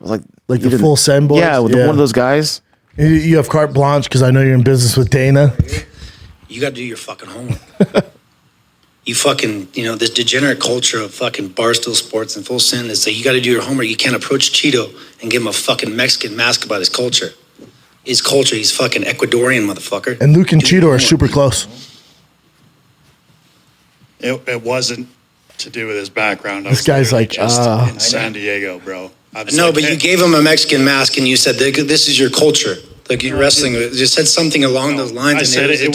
like the Full Send boys. Yeah, one of those guys. You have carte blanche because I know you're in business with Dana. You got to do your fucking homework. You fucking, this degenerate culture of fucking Barstool Sports and Full Send is that you got to do your homework. You can't approach Cheeto and give him a fucking Mexican mask about his culture. His culture, he's fucking Ecuadorian, motherfucker. And Luke and Cheeto are super close. It wasn't to do with his background. This guy's like, just in San Diego, bro. No, but you gave him a Mexican mask and you said, this is your culture. Like you're wrestling, you said something along those lines. I said it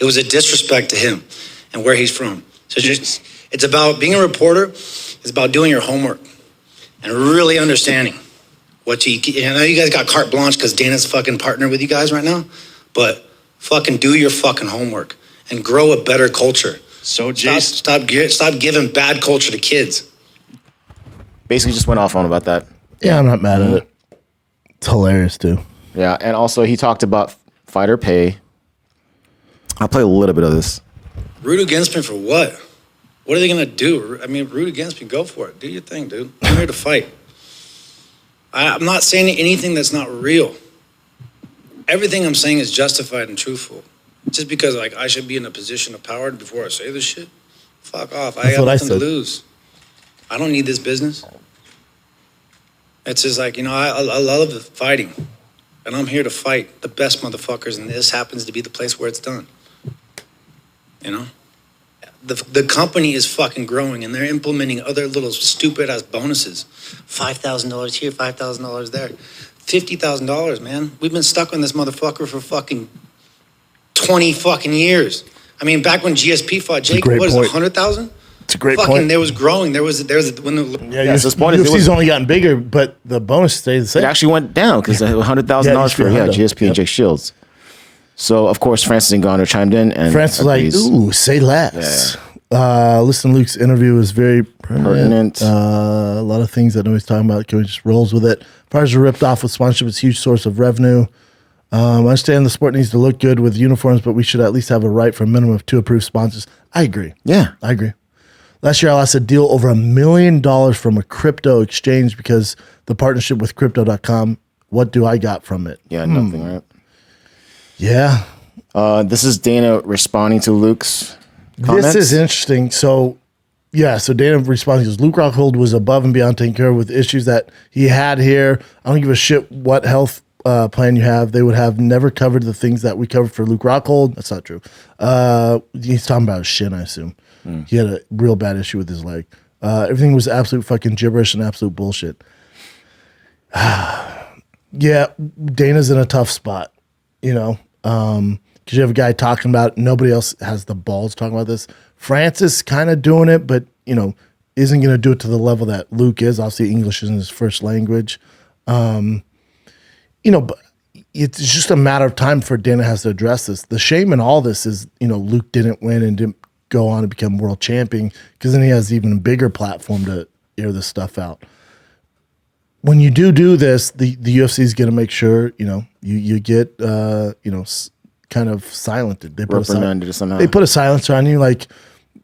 was a disrespect to him and where he's from. So it's about being a reporter. It's about doing your homework and really understanding what I know you guys got carte blanche because Dana's fucking partner with you guys right now, but fucking do your fucking homework and grow a better culture. So Jason, stop giving bad culture to kids. Basically just went off on about that. Yeah, I'm not mad at it. It's hilarious too. Yeah, and also he talked about fighter pay. I'll play a little bit of this. Root against me for what? What are they going to do? I mean, root against me, go for it. Do your thing, dude. I'm here to fight. I'm not saying anything that's not real. Everything I'm saying is justified and truthful. Just because I should be in a position of power before I say this shit? Fuck off. I got nothing to lose. I don't need this business. It's just I love fighting. And I'm here to fight the best motherfuckers, and this happens to be the place where it's done. The company is fucking growing, and they're implementing other little stupid-ass bonuses. $5,000 here, $5,000 there. $50,000, man. We've been stuck on this motherfucker for fucking 20 fucking years. I mean, back when GSP fought Jake, what is it, 100,000? It's a great point. There was growing. There was when the UFC's only gotten bigger, but the bonus stayed the same. It actually went down because $100,000 for GSP and Jake Shields. So of course Francis Ngannou chimed in and Francis was like, "Ooh, say less." Yeah. Listen, Luke's interview was very pertinent. A lot of things I know he's talking about. Can we just rolls with it? Fighters are ripped off with sponsorship. It's a huge source of revenue. I understand the sport needs to look good with uniforms, but we should at least have a right for a minimum of 2 approved sponsors. I agree. Yeah, I agree. Last year, I lost a deal over $1 million from a crypto exchange because the partnership with Crypto.com. What do I got from it? Yeah, nothing, right? Yeah. This is Dana responding to Luke's comments. This is interesting. So Yeah, so Dana responds, he goes, Luke Rockhold was above and beyond taking care of with issues that he had here. I don't give a shit what health plan you have. They would have never covered the things that we covered for Luke Rockhold. That's not true. He's talking about his shin, I assume. He had a real bad issue with his leg. Everything was absolute fucking gibberish and absolute bullshit. Yeah, Dana's in a tough spot, you know, because you have a guy talking about it. Nobody else has the balls talking about this. Francis kind of doing it, but, you know, isn't going to do it to the level that Luke is. Obviously, English isn't his first language. You know, but it's just a matter of time before Dana has to address this. The shame in all this is, you know, Luke didn't win and didn't go on to become world champion, because then he has even a bigger platform to air this stuff out. When you do this, the UFC is going to make sure, you know, you get, you know, kind of silenced. They put a silencer on you, like,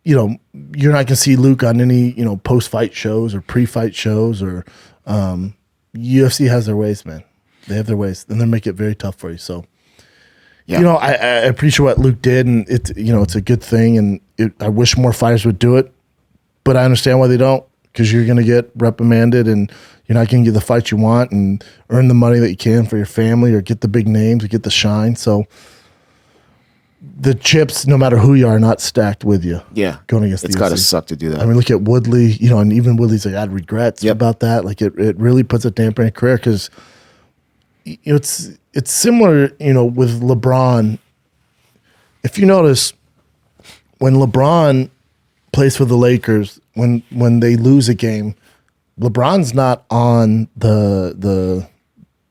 you know, you're not going to see Luke on any, you know, post-fight shows or pre-fight shows, or UFC has their ways, man. They have their ways, and they make it very tough for you. So, yeah. You know, I appreciate what Luke did, and it's, you know, it's a good thing, and I wish more fighters would do it, but I understand why they don't, because you're going to get reprimanded, and you're not going to get the fights you want and earn the money that you can for your family, or get the big names, or get the shine. So the chips, no matter who you are not stacked with you. Yeah. Going against it's got to suck to do that. I mean, look at Woodley, you know, and even Woodley's like, I had regrets about that. Like, it really puts a damper in a career, because, you know, it's similar, you know, with LeBron. If you notice, when LeBron plays for the Lakers, when they lose a game, LeBron's not on the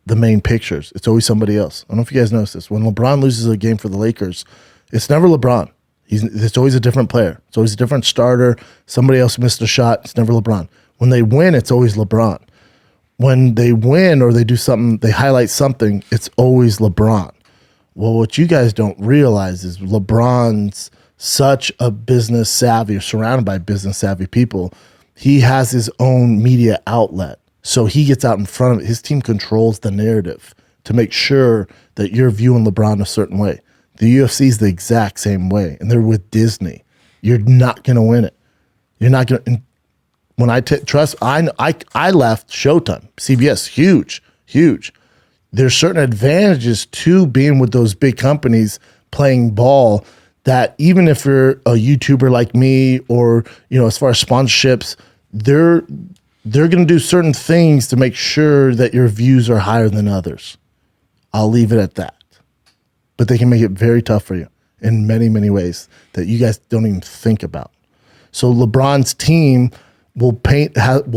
main pictures. It's always somebody else. I don't know if you guys noticed this. When LeBron loses a game for the Lakers, it's never LeBron. It's always a different player. It's always a different starter. Somebody else missed a shot. It's never LeBron. When they win, it's always LeBron. When they win or they do something, they highlight something, it's always LeBron. Well, what you guys don't realize is LeBron's such a business savvy, or surrounded by business savvy people. He has his own media outlet. So he gets out in front of it. His team controls the narrative to make sure that you're viewing LeBron a certain way. The UFC is the exact same way, and they're with Disney. You're not going to win it. You're not going to. When I left Showtime, CBS, huge. There's certain advantages to being with those big companies playing ball, that even if you're a YouTuber like me, or, you know, as far as sponsorships, they're going to do certain things to make sure that your views are higher than others. I'll leave it at that. But they can make it very tough for you in many, many ways that you guys don't even think about. So LeBron's team will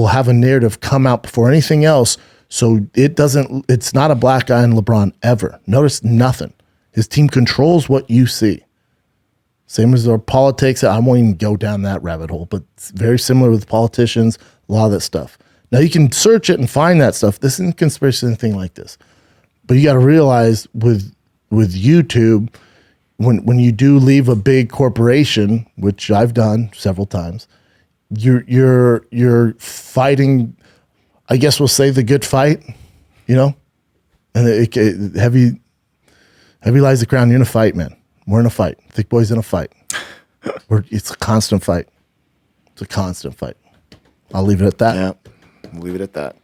have a narrative come out before anything else, so it's not a black eye on LeBron ever. Notice nothing. His team controls what you see. Same as our politics. I won't even go down that rabbit hole, but it's very similar with politicians, a lot of that stuff. Now, you can search it and find that stuff. This isn't conspiracy, anything like this. But you got to realize with YouTube, when you do leave a big corporation, which I've done several times, you're fighting, I guess we'll say, the good fight, you know? And heavy lies the crown. You're in a fight, man. We're in a fight. Thick Boy's in a fight. It's a constant fight. It's a constant fight. I'll leave it at that. Yeah, we'll leave it at that.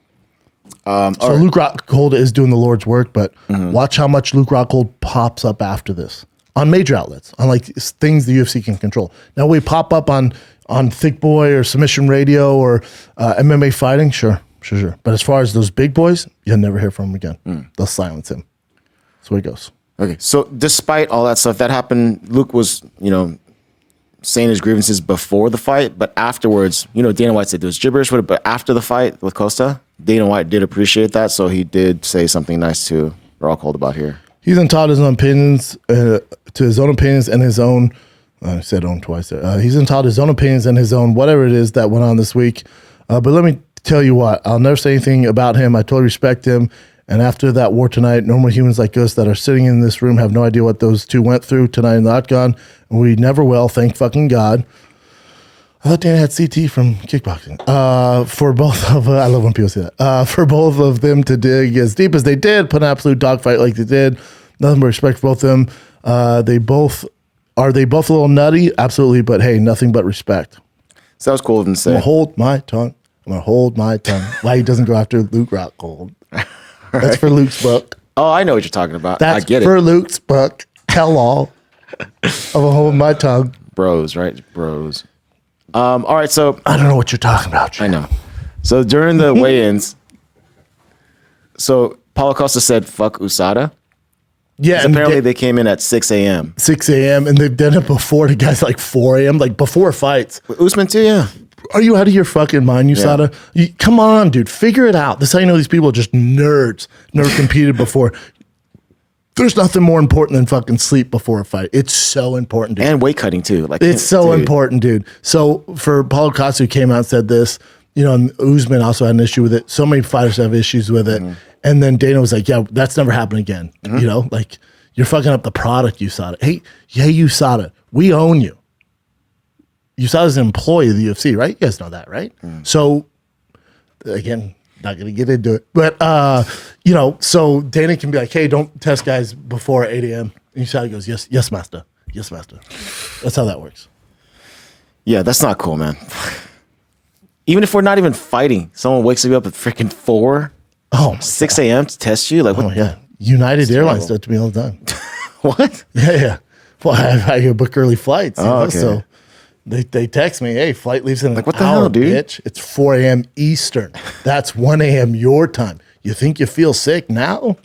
So Luke Rockhold is doing the Lord's work, but watch how much Luke Rockhold pops up after this on major outlets, on like things the UFC can control. Now, we pop up on Thick Boy or Submission Radio or MMA Fighting, sure. But as far as those big boys, you'll never hear from him again. They'll silence him. That's the way it goes. Okay, so despite all that stuff that happened, Luke was, you know, saying his grievances before the fight, but afterwards, you know, Dana White said there was gibberish with it, but after the fight with Costa, Dana White did appreciate that, so he did say something nice to Rockhold about here. He's entitled to his own opinions, and his own. I said own twice there. He's entitled to his own opinions and his own whatever it is that went on this week. But let me tell you what, I'll never say anything about him. I totally respect him. And after that war tonight, normal humans like us that are sitting in this room have no idea what those two went through tonight in the octagon, and we never will. Thank fucking God. I thought Dana had CT from kickboxing. For both of, I love when people say that. For both of them to dig as deep as they did, put an absolute dogfight like they did. Nothing but respect for both of them. Are they both a little nutty? Absolutely, but hey, nothing but respect. So that was cool of him to I'm say. gonna hold my tongue. I'm gonna hold my tongue. Why he doesn't go after Luke Rockhold? That's for Luke's book. Oh, I know what you're talking about. That's I get for it. Luke's book. Tell all. I'm gonna hold my tongue. Bros, right? Bros. All right, so I don't know what you're talking about. I know. So during the weigh-ins, so Paulo Costa said, "Fuck USADA." Yeah, and Apparently they came in at 6 a.m. 6 a.m. and they've done it before to guys like 4 a.m. like before fights. Usman too, yeah. Are you out of your fucking mind, USADA? Come on, dude. Figure it out. This is how you know these people are just nerds. Never competed before. There's nothing more important than fucking sleep before a fight. It's so important, dude. And weight cutting too. Like It's so dude. important, dude. So for Paulo Costa, who came out and said this, you know, and Usman also had an issue with it. So many fighters have issues with it. And then Dana was like, yeah, that's never happened again. You know, like, you're fucking up the product, USADA. Hey, USADA, we own you. USADA's an employee of the UFC, right? You guys know that, right? So, again, not going to get into it. But, you know, so Dana can be like, hey, don't test guys before 8 a.m. And USADA goes, yes, master. Yes, master. That's how that works. Yeah, that's not cool, man. Even if we're not even fighting, someone wakes you up at freaking 6 a.m. to test you. Like, what? Oh, yeah. United Airlines does it to me all the time. What? Yeah. Well, I book early flights. You know, okay. So they text me, hey, flight leaves in an what the hour, hell, dude? bitch. It's 4 a.m. Eastern. That's 1 a.m. your time. You think you feel sick now?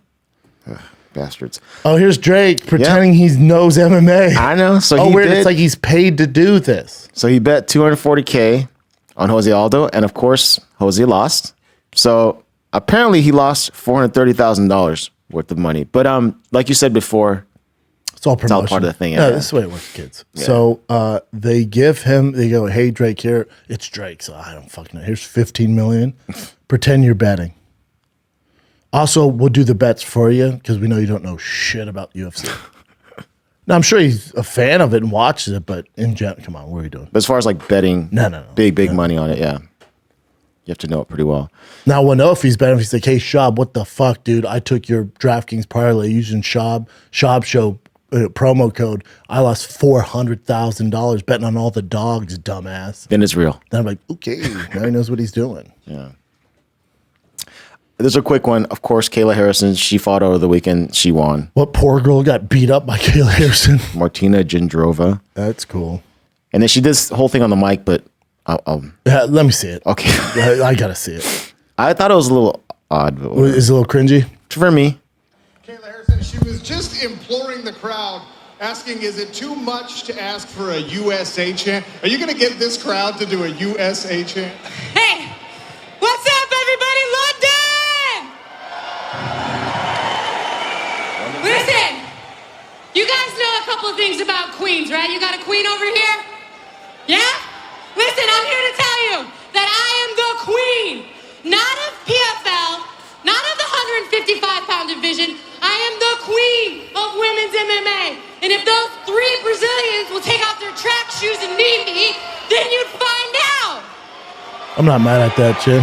Bastards. Oh, here's Drake pretending he knows MMA. I know. So he weird. did. It's like he's paid to do this. So he bet $240K on Jose Aldo, and of course, Jose lost. So apparently he lost $430,000 worth of money. But like you said before, It's all promotion. all part of the thing, Yeah, yeah. this is the way it works, kids. So they give him, they go, hey, Drake, here. It's Drake, so I don't fucking know. Here's $15 million. Pretend you're betting. Also, we'll do the bets for you because we know you don't know shit about UFC. Now, I'm sure he's a fan of it and watches it, but in general, come on, what are you doing? But as far as like betting, No. big money on it, yeah. You have to know it pretty well. Now we'll know if he's betting. If he's like, hey, Schaub, what the fuck, dude? I took your DraftKings parlay using Schaub show promo code. I lost $400,000 betting on all the dogs, dumbass. Then it's real. Then I'm like, okay, now he knows what he's doing. Yeah. There's a quick one. Of course, Kayla Harrison, she fought over the weekend. She won. What poor girl got beat up by Kayla Harrison? Martina Jindrova. That's cool. And then she did this whole thing on the mic, but Let me see it. okay. I gotta see it. I thought it was a little odd. But Is it a little cringy? for me. Kayla Harrison, she was just imploring the crowd, asking, is it too much to ask for a USA chant? Are you going to get this crowd to do a USA chant? Hey, what's up, everybody? London! Listen, you guys know a couple of things about queens, right? You got a queen over here? Yeah? Listen, I'm here to tell you that I am the queen, not of PFL, not of the 155-pound division. I am the queen of women's MMA. And if those 3 Brazilians will take off their track shoes and knee me, then you'd find out. I'm not mad at that, Chin.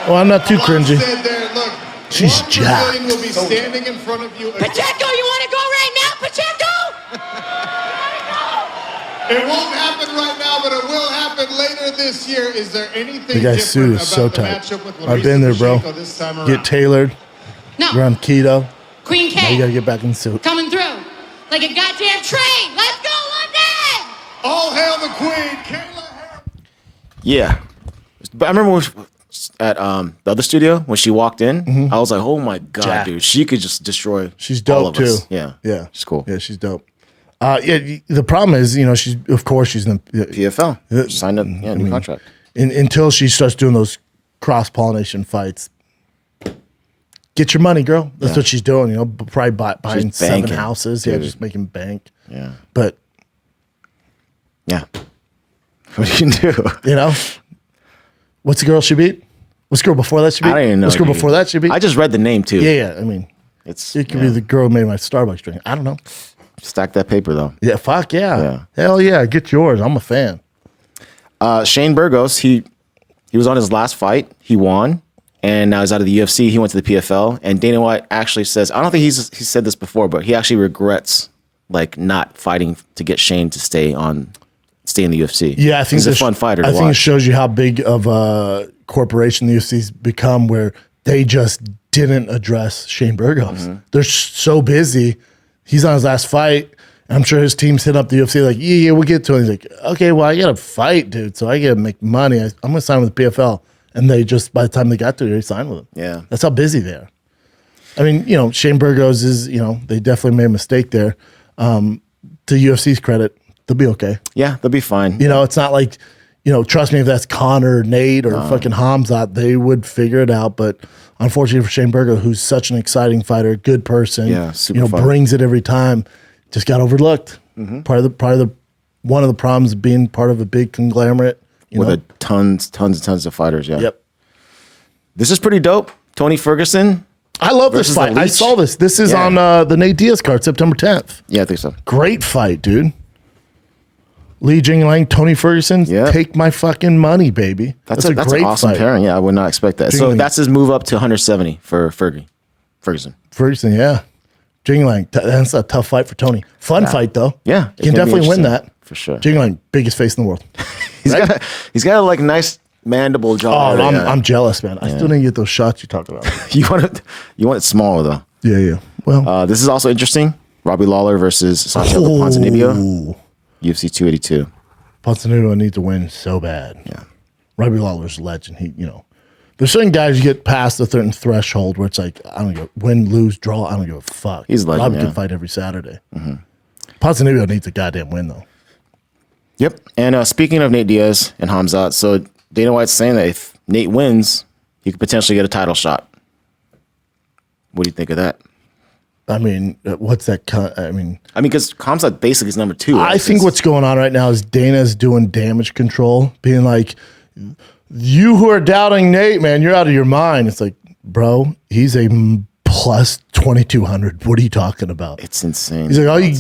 Well, I'm not too cringy. Said there, look, She's one jacked. Brazilian will be standing in front of you. Pacheco, you want to go right now, Pacheco? It won't happen right now, but it will happen later this year. Is there anything The guy's suit different is so about the tight. matchup with I've been there, bro. Pacheco this time around? Get tailored. No. You're on keto. Queen Now you K, gotta get back in the suit. coming through like a goddamn train. Let's go, London! All hail the queen, Kayla Harrison. Yeah. But I remember when at the other studio when she walked in, I was like, "Oh my god, Jack. dude! She could just destroy." She's all dope of us. too. Yeah, she's cool. Yeah, she's dope. The problem is, you know, she's in the PFL she signed up, new contract. Until she starts doing those cross pollination fights. Get your money, girl. That's what she's doing. You know, probably buying She's 7 banking, houses. Yeah, dude. just making bank. Yeah, But yeah. What you can do? you know, what's the girl she beat? What's the girl before that she beat? I don't even know. What's the girl dude. before that she beat? I just read the name too. yeah. I mean, It's it could be the girl who made my Starbucks drink. I don't know. Stack that paper though. Yeah, fuck yeah. Yeah. Hell yeah, get yours. I'm a fan. Shane Burgos, he was on his last fight. He won, and now he's out of the UFC. He went to the PFL, and Dana White actually says, I don't think he's said this before, but he actually regrets like not fighting to get Shane to stay stay in the UFC. Yeah, I think he's a fun fighter. I think it shows you how big of a corporation the UFC's become, where they just didn't address Shane Burgos. They're so busy. He's on his last fight. I'm sure his team's hit up the UFC like, yeah, we'll get to it. He's like, okay, well, I got to fight, dude, so I got to make money. I'm going to sign with the PFL. And they just, by the time they got to it, they signed with him. Yeah. That's how busy they are. I mean, Shane Burgos is, they definitely made a mistake there. To UFC's credit, they'll be okay. Yeah, they'll be fine. It's not like, trust me, if that's Conor, Nate, or fucking Hamzat, they would figure it out. But unfortunately for Shane Burgos, who's such an exciting fighter, good person, super fun. brings it every time, just got overlooked. Part of the one of the problems of being part of a big conglomerate. With tons of fighters, yeah. Yep. This is pretty dope. Tony Ferguson. I love this fight. I saw this. This is on the Nate Diaz card, September 10th. Yeah, I think so. Great fight, dude. Li Jingliang, Tony Ferguson, take my fucking money, baby. That's a great awesome pairing. Yeah, I would not expect that. So that's his move up to 170 for Ferguson. Ferguson, yeah. Jingliang, that's a tough fight for Tony. Fun fight, though. Yeah. He can definitely win that. For ssure. Jingliang, biggest face in the world. He's got a nice mandible jaw. Oh, I'm jealous, man. I still didn't get those shots you talked about. You want it smaller, though. Yeah. Well, this is also interesting. Robbie Lawler versus Santiago Ponzinibbio. UFC 282. Ponzinibbio needs to win so bad. Yeah. Robbie Lawler's a legend. There's certain guys you get past a certain threshold where it's like, I don't give win, lose, draw. I don't give a fuck. He's a legend. Robbie can fight every Saturday. Ponzinibbio needs a goddamn win, though. Yep. And speaking of Nate Diaz and Hamzat, so Dana White's saying that if Nate wins, he could potentially get a title shot. What do you think of that? I mean, what's that? I mean, because Hamzat basically is number 2. Right? I think what's going on right now is Dana's doing damage control, being like, you who are doubting Nate, man, you're out of your mind. It's like, bro, he's a plus 2,200. What are you talking about? It's insane. He's like,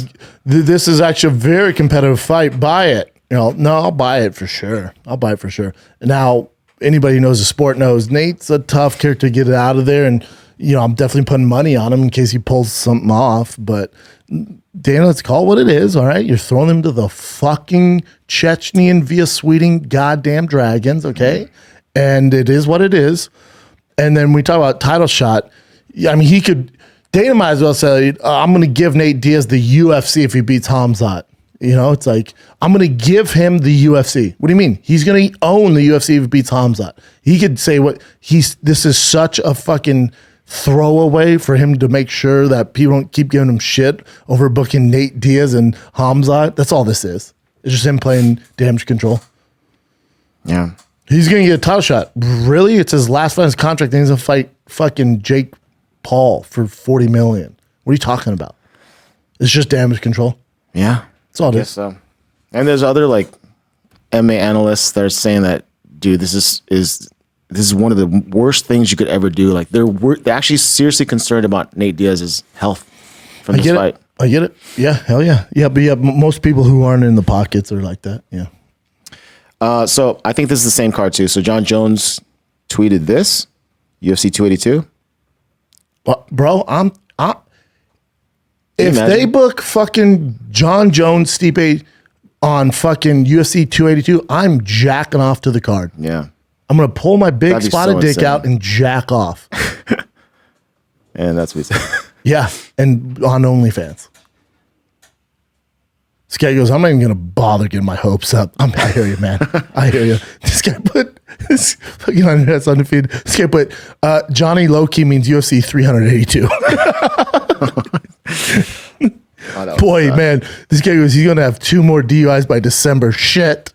this is actually a very competitive fight. Buy it. No, I'll buy it for sure. Now, anybody who knows the sport knows Nate's a tough character to get it out of there. And, I'm definitely putting money on him in case he pulls something off. But, Dana, let's call it what it is, all right? You're throwing him to the fucking Chechenian via Sweden goddamn dragons, okay? And it is what it is. And then we talk about title shot. I mean, Dana might as well say, I'm going to give Nate Diaz the UFC if he beats Hamzat. It's like, I'm going to give him the UFC. What do you mean? He's going to own the UFC if he beats Hamzat. He could say this is such a fucking throwaway for him to make sure that people don't keep giving him shit over booking Nate Diaz and Hamzat. That's all this is. It's just him playing damage control. Yeah. He's going to get a title shot. Really? It's his last fight in his contract, and he's going to fight fucking Jake Paul for $40 million. What are you talking about? It's just damage control. Yeah. That's all it is. So. And there's other MMA analysts that are saying that, dude, this is one of the worst things you could ever do. Like they're actually seriously concerned about Nate Diaz's health from this fight. I get it. Yeah, hell yeah. Yeah, but most people who aren't in the pockets are like that. Yeah. So I think this is the same card too. So John Jones tweeted this, UFC 282. Bro, if they book fucking John Jones, Stipe on fucking UFC 282, I'm jacking off to the card. Yeah. I'm going to pull my big spotted dick out and jack off. And that's what he said. Yeah, and on OnlyFans. This guy goes, I'm not even going to bother getting my hopes up. I hear you, man. I hear you. This guy put, this fucking that's undefeated. This guy put, Johnny Low-key means UFC 382. Boy, man, this guy goes, he's going to have 2 more DUIs by December. Shit.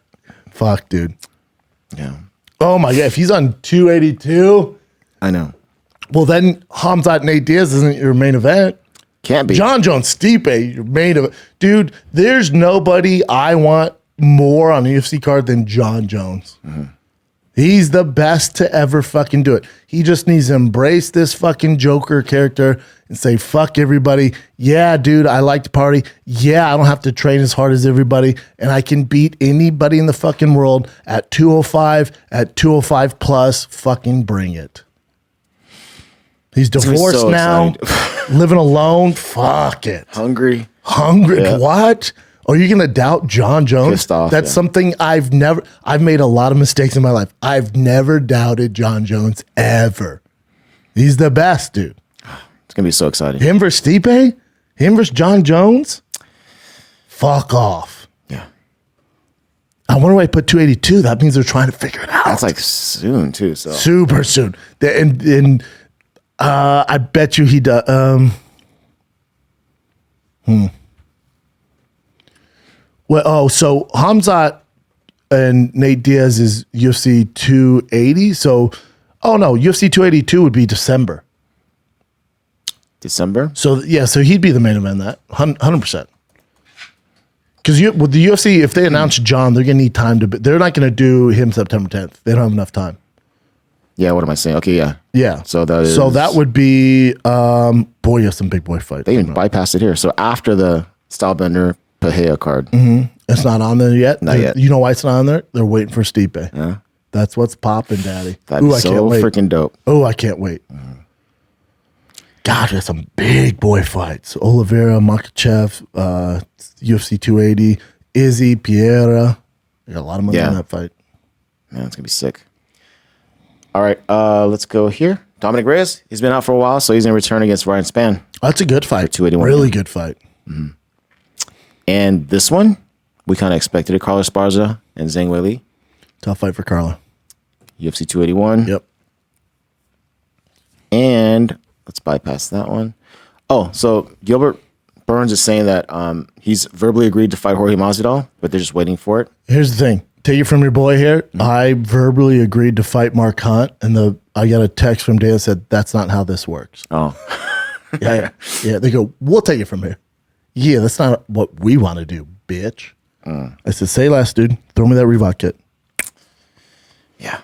Fuck, dude. Yeah. Oh, my God. If he's on 282. I know. Well, then Hamzat Nate Diaz isn't your main event. Can't be. John Jones, Stipe, your main event. Dude, there's nobody I want more on the UFC card than John Jones. Mm-hmm. He's the best to ever fucking do it. He just needs to embrace this fucking Joker character and say, fuck everybody. Yeah, dude, I like to party. Yeah, I don't have to train as hard as everybody. And I can beat anybody in the fucking world at 205, at 205 plus. Fucking bring it. He's divorced so now, living alone. Fuck it. Hungry. Yeah. What? Are you going to doubt John Jones? Pissed off, That's yeah. something I've made a lot of mistakes in my life. I've never doubted John Jones ever. He's the best, dude. It's going to be so exciting. Him versus Stipe? Him versus John Jones? Fuck off. Yeah. I wonder why I put 282. That means they're trying to figure it out. That's like soon, too. So Super soon. And I bet you he does. Well, so Hamzat and Nate Diaz is UFC 280. So, UFC 282 would be December. December? So, yeah, so he'd be the main event that 100%. Because with the UFC, if they announce John, they're going to need time to. They're not going to do him September 10th. They don't have enough time. Yeah, what am I saying? Okay, yeah. Yeah. So that would be boy, you have some big boy fights. They even bypassed it here. So after the Stylebender Pahea card. It's not on there yet. Not yet. You know why it's not on there? They're waiting for Stipe. Yeah. That's what's popping, Daddy. That'd be I so can't wait. freaking dope. Oh, I can't wait. God, there's some big boy fights. Oliveira, Makachev, UFC 280, Izzy, Piera. They got a lot of money Yeah. on that fight. Man, it's going to be sick. All right, let's go here. Dominic Reyes, he's been out for a while, so he's going to return against Ryan Spann. That's a good fight. 281. Really good fight. And this one, we kind of expected it. Carlos Esparza and Zhang Weili, Tough fight for Carla. UFC 281. Yep. And let's bypass that one. Oh, so Gilbert Burns is saying that he's verbally agreed to fight Jorge Masvidal, but they're just waiting for it. Here's the thing. Take it from your boy here. I verbally agreed to fight Mark Hunt, and I got a text from Dana that said, that's not how this works. Oh. Yeah. They go, we'll take it from here. Yeah, that's not what we want to do, bitch. I said, say less, dude. Throw me that Reebok kit. Yeah.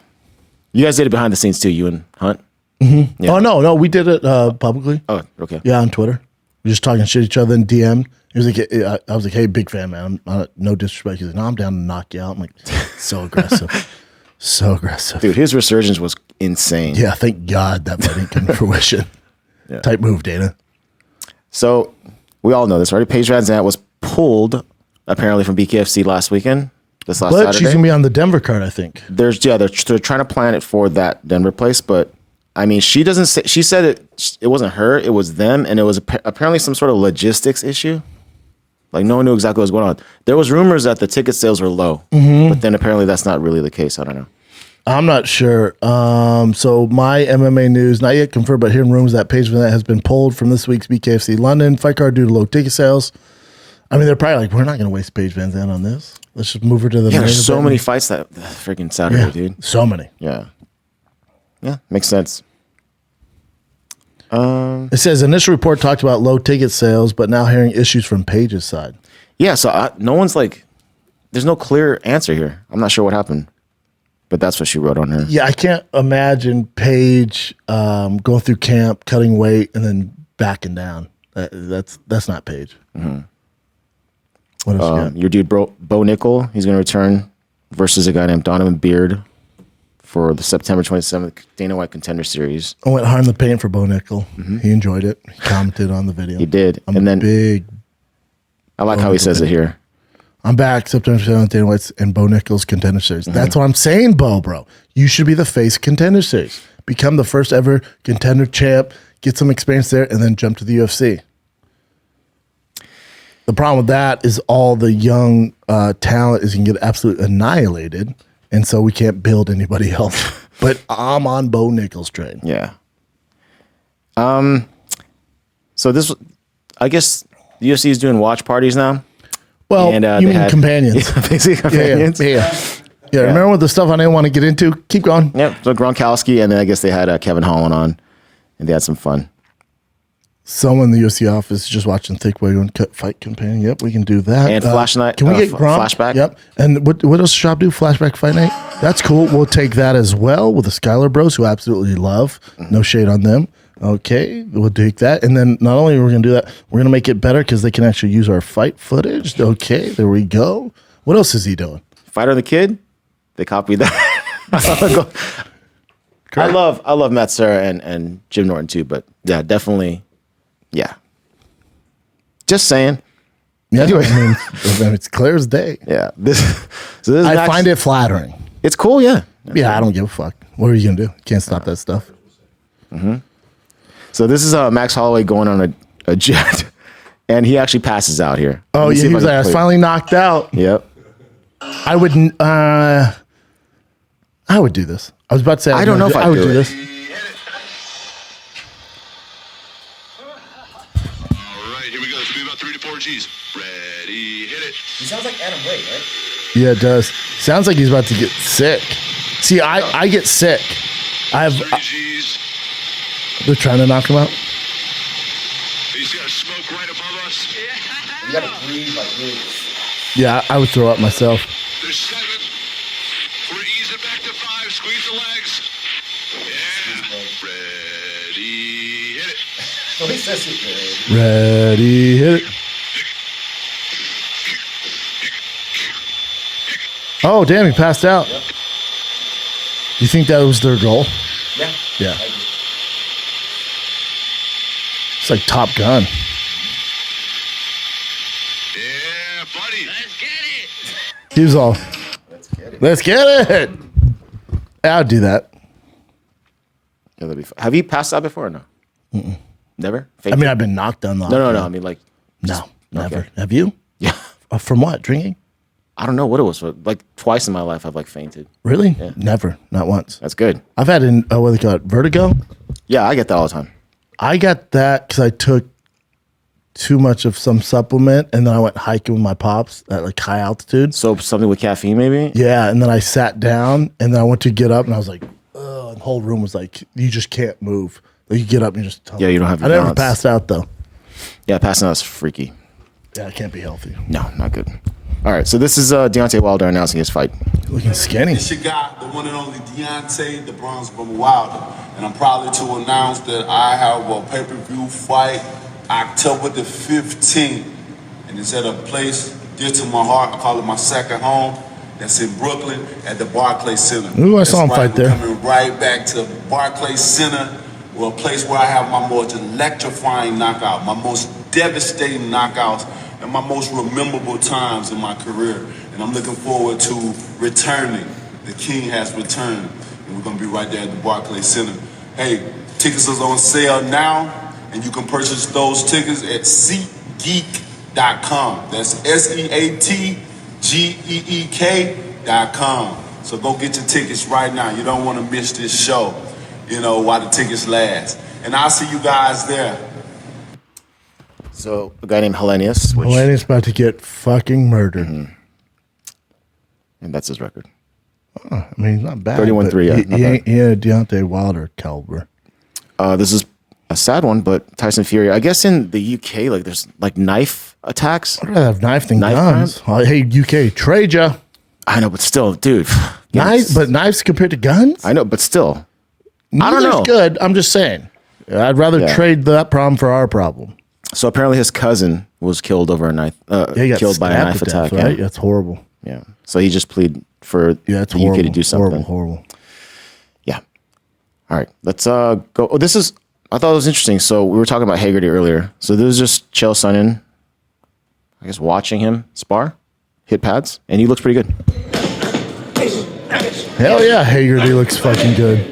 You guys did it behind the scenes too, you and Hunt? Mm-hmm. Yeah. Oh, no, we did it publicly. Oh, okay. Yeah, on Twitter. We just talking shit to each other in DM. He was like, I was like, hey, big fan, man. No disrespect. He's like, no, I'm down to knock you out. I'm like, so aggressive. So aggressive. Dude, his resurgence was insane. Yeah, thank God that fight didn't come to fruition. Yeah. Type move, Dana. So we all know this, right? Paige Van Zandt was pulled apparently from BKFC last weekend. This last But Saturday. she's going to be on the Denver card, I think. They're trying to plan it for that Denver place, but I mean, she doesn't say, she said it wasn't her, it was them, and it was apparently some sort of logistics issue. Like no one knew exactly what was going on. There was rumors that the ticket sales were low, but then apparently that's not really the case. I don't know. I'm not sure. So my MMA news, not yet confirmed, but hearing rumors that Paige Van Zandt has been pulled from this week's BKFC London fight card due to low ticket sales. I mean, they're probably like, we're not going to waste Paige Van Zandt on this. Let's just move her to the main There's so event. many fights that freaking Saturday, dude. So many. Yeah, makes sense. It says initial report talked about low ticket sales, but now hearing issues from Paige's side. Yeah, so no one's like, there's no clear answer here. I'm not sure what happened, but that's what she wrote on her. Yeah, I can't imagine Paige going through camp, cutting weight, and then backing down. That's not Paige. What else you got? Your dude, Bo Nickel, he's going to return versus a guy named Donovan Beard for the September 27th Dana White Contender Series. I went hard in the paint for Bo Nickel. He enjoyed it. He commented on the video. He did. I'm and then big. I like how he says it here. I'm back September 7th, Dana White's and Bo Nickel's Contender Series. That's what I'm saying, Bo, bro. You should be the face of Contender Series. Become the first ever Contender champ. Get some experience there, and then jump to the UFC. The problem with that is all the young talent is going to get absolutely annihilated, and so we can't build anybody else. But I'm on Bo Nickel's train. Yeah. So this, I guess the UFC is doing watch parties now. Well, And, you they mean had- companions. Basically companions. Yeah, remember what the stuff I didn't want to get into? Keep going. Yep. So Gronkowski, and then I guess they had Kevin Holland on, and they had some fun. Someone in the UFC office just watching Thick Boy and Fight Companion. Yep, we can do that. And Flash Night. Can we get Gronk? Flashback? Yep. And what else does Schaub do? Flashback Fight Night? That's cool. We'll take that as well with the Skylar Bros, who I absolutely love. No shade on them. Okay, we'll take that. And then not only are we going to do that, we're going to make it better because they can actually use our fight footage. Okay, there we go. What else is he doing? Fighter the Kid. They copied that. I love Matt Serra and Jim Norton too, but yeah, definitely, yeah. Just saying. Yeah, Anyway. I mean, it's clear as day. Yeah. I find it flattering. It's cool, yeah. Yeah, I don't give a fuck. What are you gonna do? Can't stop that stuff. So this is Max Holloway going on a jet, and he actually passes out here. Oh, Let me yeah, see if he I was can like, I was play it. finally knocked out. Yep. I would do this. I was about to say, I don't know if I would do it. this. All right, here we go. It's gonna be about 3 to 4 G's. Ready, hit it. He sounds like Adam Wade, right? Yeah, it does. Sounds like he's about to get sick. See, I get sick. I have. 30 G's. They're trying to knock him out. You see our smoke right above us? You gotta breathe like really. Yeah, I would throw up myself. There's 7. We're easing back to 5. Squeeze the legs. Yeah. Ready, hit it. So he says it. Ready, hit it. Oh, damn, he passed out. Yep. You think that was their goal? Yeah. Yeah. It's like Top Gun. Yeah, buddy. Let's get it. He was all, let's get it. I'd do that. Yeah, that'd be fun. Have you passed out before or no? Never? I mean, I've been knocked down. No. I mean, like. No, never. Okay. Have you? Yeah. From what? Drinking? I don't know what it was. But like twice in my life, I've like fainted. Really? Yeah. Never. Not once. That's good. I've had what they call it, vertigo. Yeah, I get that all the time. I got that because I took too much of some supplement, and then I went hiking with my pops at like high altitude. So something with caffeine, maybe? Yeah, and then I sat down, and then I went to get up, and I was like, "Ugh!" And the whole room was like, "You just can't move." Like you get up and you just Yeah, you don't have I your never balance. passed out though. Yeah, passing out is freaky. Yeah, it can't be healthy. No, not good. All right, so this is Deontay Wilder announcing his fight. Looking skinny. It's your guy, the one and only Deontay, the Bronze Bomber Wilder. And I'm proud to announce that I have a pay-per-view fight October the 15th. And it's at a place dear to my heart. I call it my second home. That's in Brooklyn at the Barclays Center. Ooh, I saw him fight We're there. coming right back to Barclays Center, a place where I have my most electrifying knockout, my most devastating knockouts, and my most memorable times in my career. And I'm looking forward to returning. The King has returned. And we're going to be right there at the Barclays Center. Hey, tickets are on sale now, and you can purchase those tickets at SeatGeek.com. That's SeatGeek.com. So go get your tickets right now. You don't want to miss this show, while the tickets last. And I'll see you guys there. So a guy named Hellenius, which, Hellenius about to get fucking murdered. and that's his record. I mean, he's not bad. 31-3, yeah, not He bad. ain't a Deontay Wilder caliber. This is a sad one, but Tyson Fury, I guess in the UK, like there's like knife attacks. I'd rather have knife than Knife guns. Oh, hey, UK, trade ya. I know, but still, dude. Knives, but knives compared to guns? I know, but still. Neither's know. good. I'm just saying. I'd rather Yeah. trade that problem for our problem. So apparently his cousin was killed over a knife, He got killed by a stabbed knife to death, attack. right? Yeah. That's horrible. Yeah. So he just pleaded for It's the horrible. UK to do something. Horrible. Yeah. All right. Let's go. Oh, I thought it was interesting. So we were talking about Haggerty earlier. So this is just Chael Sonnen, I guess, watching him spar, hit pads, and he looks pretty good. Hell yeah, Haggerty looks fucking good.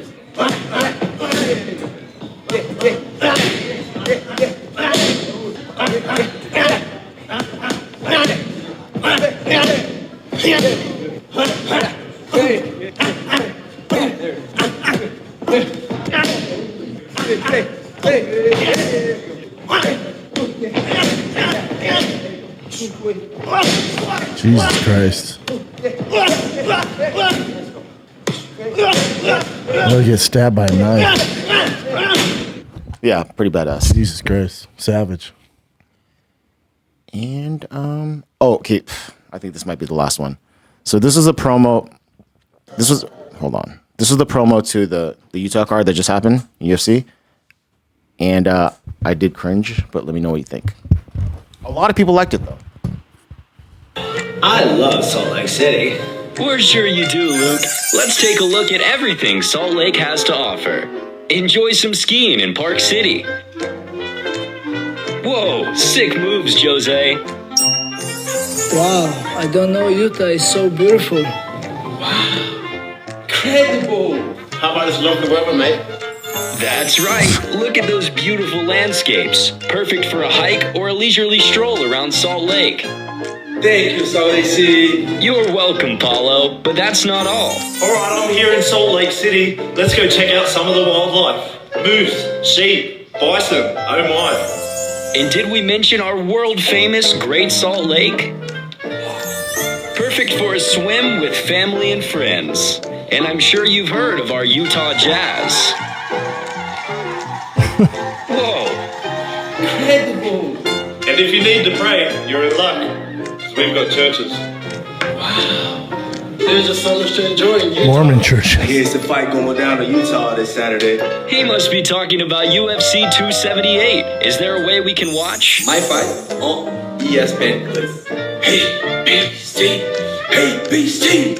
Jesus Christ. I'll get stabbed by a knife. Yeah, pretty badass. Jesus Christ. Savage. And okay. I think this might be the last one. So this is a promo. Hold on. This was the promo to the Utah card that just happened, UFC. And I did cringe, but let me know what you think. A lot of people liked it though. I love Salt Lake City. We're sure you do, Luke. Let's take a look at everything Salt Lake has to offer. Enjoy some skiing in Park City. Whoa, sick moves, Jose. Wow, I don't know. Utah is so beautiful. Incredible. How about this lovely weather, mate? That's right. Look at those beautiful landscapes. Perfect for a hike or a leisurely stroll around Salt Lake. Thank you, Salt Lake City. You're welcome, Paulo, but that's not all. All right, I'm here in Salt Lake City. Let's go check out some of the wildlife. Moose, sheep, bison, oh my. And did we mention our world-famous Great Salt Lake? Perfect for a swim with family and friends. And I'm sure you've heard of our Utah Jazz. Whoa. Incredible. And if you need to pray, you're in luck. Because we've got churches. Wow. There's just so much to enjoy in Utah. Mormon church. Here's the fight going down in Utah this Saturday. He must be talking about UFC 278. Is there a way we can watch? My fight on ESPN. Hey, BC. Hey, BC.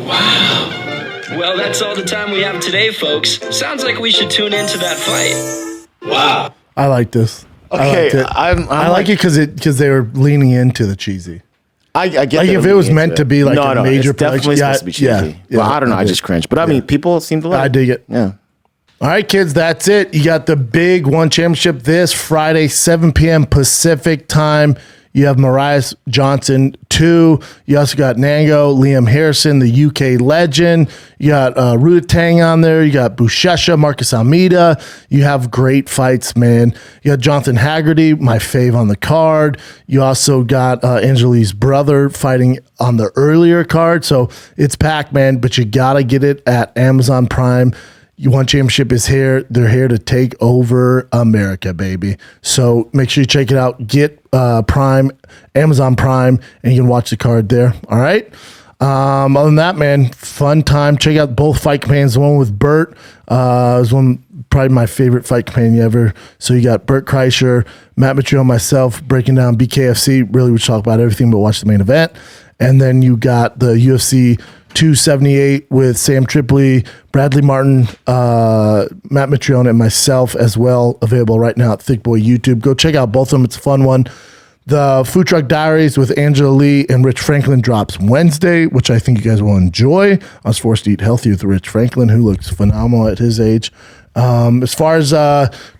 Wow. Well, that's all the time we have today, folks. Sounds like we should tune into that fight. Wow. I like this. Okay, I like it because they were leaning into the cheesy. I get like that if it was meant to be like a major it's definitely supposed to be cheesy. Well, I don't know. I just cringe, but I mean, people seem to like it. I dig it. Yeah. All right, kids, that's it. You got the big one championship this Friday, 7 p.m. Pacific time. You have Mariah Johnson 2. You also got Nango, Liam Harrison, the UK legend. You got Ruta Tang on there. You got Buchecha, Marcus Almeida. You have great fights, man. You got Jonathan Haggerty, my fave on the card. You also got Angelique's brother fighting on the earlier card. So it's packed, man, but you got to get it at Amazon Prime. One Championship is here. They're here to take over America, baby. So make sure you check it out. Get Prime, Amazon Prime, and you can watch the card there. All right. Other than that, man, fun time. Check out both fight companions. The one with Bert was probably my favorite fight companion ever. So you got Bert Kreischer, Matt Mitrione, myself breaking down BKFC. Really, we talk about everything but watch the main event. And then you got the UFC 278 with Sam Tripoli, Bradley Martin, Matt Mitrione, and myself as well, available right now at Thick Boy YouTube. Go check out both of them. It's a fun one. The Food Truck Diaries with Angela Lee and Rich Franklin drops Wednesday, which I think you guys will enjoy. I was forced to eat healthy with Rich Franklin, who looks phenomenal at his age. As far as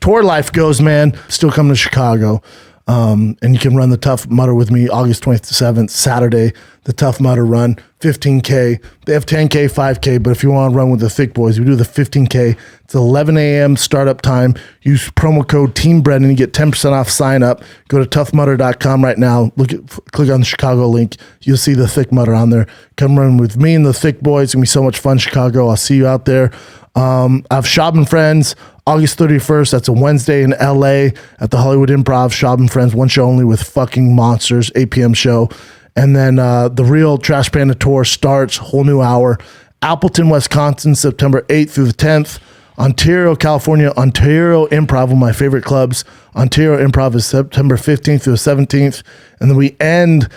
tour life goes, man, still coming to Chicago. And you can run the Tough Mudder with me August 27th, Saturday, the Tough Mudder run, 15K. They have 10K, 5K, but if you want to run with the Thick Boys, we do the 15K. It's 11 a.m. startup time. Use promo code Team Brendan. You get 10% off sign up. Go to toughmudder.com right now. Click on the Chicago link. You'll see the Thick Mudder on there. Come run with me and the Thick Boys. It's going to be so much fun, Chicago. I'll see you out there. I have Schaub and Friends August 31st. That's a Wednesday in LA at the Hollywood Improv. Schaub and Friends, one show only with fucking monsters, 8 p.m. show. And then the real Trash Panda Tour starts, whole new hour. Appleton, Wisconsin, September 8th through the 10th. Ontario, California, Ontario Improv, one of my favorite clubs. Ontario Improv is September 15th through the 17th. And then we end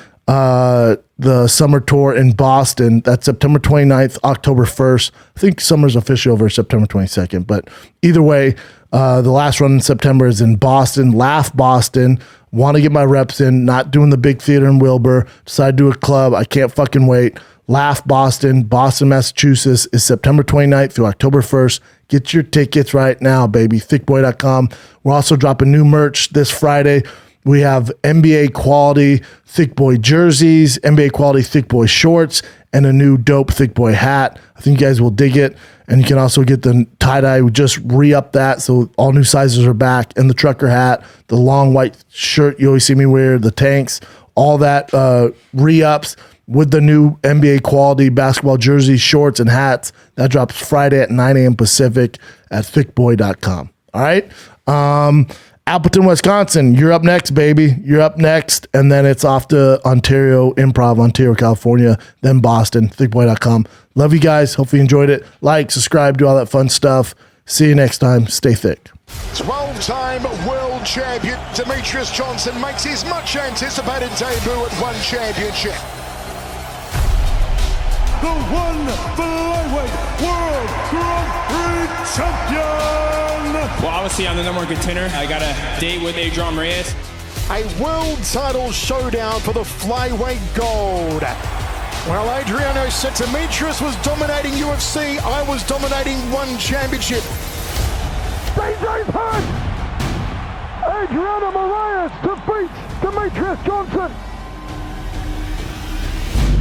the summer tour in Boston. That's September 29th, October 1st. I think summer's officially over September 22nd. But either way, the last run in September is in Boston. Laugh Boston. Want to get my reps in. Not doing the big theater in Wilbur. Decided to do a club. I can't fucking wait. Laugh Boston. Boston, Massachusetts is September 29th through October 1st. Get your tickets right now, baby. Thickboy.com. We're also dropping new merch this Friday. We have NBA quality Thick Boy jerseys, NBA quality Thick Boy shorts, and a new dope Thick Boy hat. I think you guys will dig it. And you can also get the tie-dye. We just re-upped that, so all new sizes are back. And the trucker hat, the long white shirt you always see me wear, the tanks, all that re-ups with the new NBA quality basketball jerseys, shorts, and hats. That drops Friday at 9 a.m. Pacific at thickboy.com. All right? Appleton, Wisconsin, you're up next, baby. You're up next, and then it's off to Ontario Improv, Ontario, California, then Boston, thickboy.com. Love you guys. Hopefully you enjoyed it. Like, subscribe, do all that fun stuff. See you next time. Stay thick. 12-time world champion Demetrius Johnson makes his much anticipated debut at One Championship. The one flyweight world Grand Prix champion. Well, obviously, I'm the #1 contender. I got a date with Adrian Reyes. A world title showdown for the flyweight gold. While Adriano Demetrius was dominating UFC, I was dominating one championship. BJ's hurt! Adriano Moraes defeats Demetrius Johnson.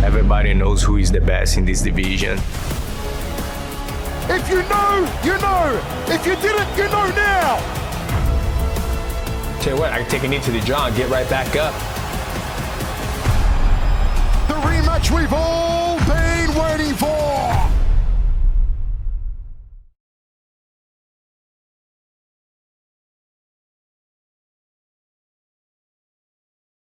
Everybody knows who is the best in this division. If you know, you know. If you didn't, you know now. Tell you what, I can take a knee to the jaw and get right back up. The rematch we've all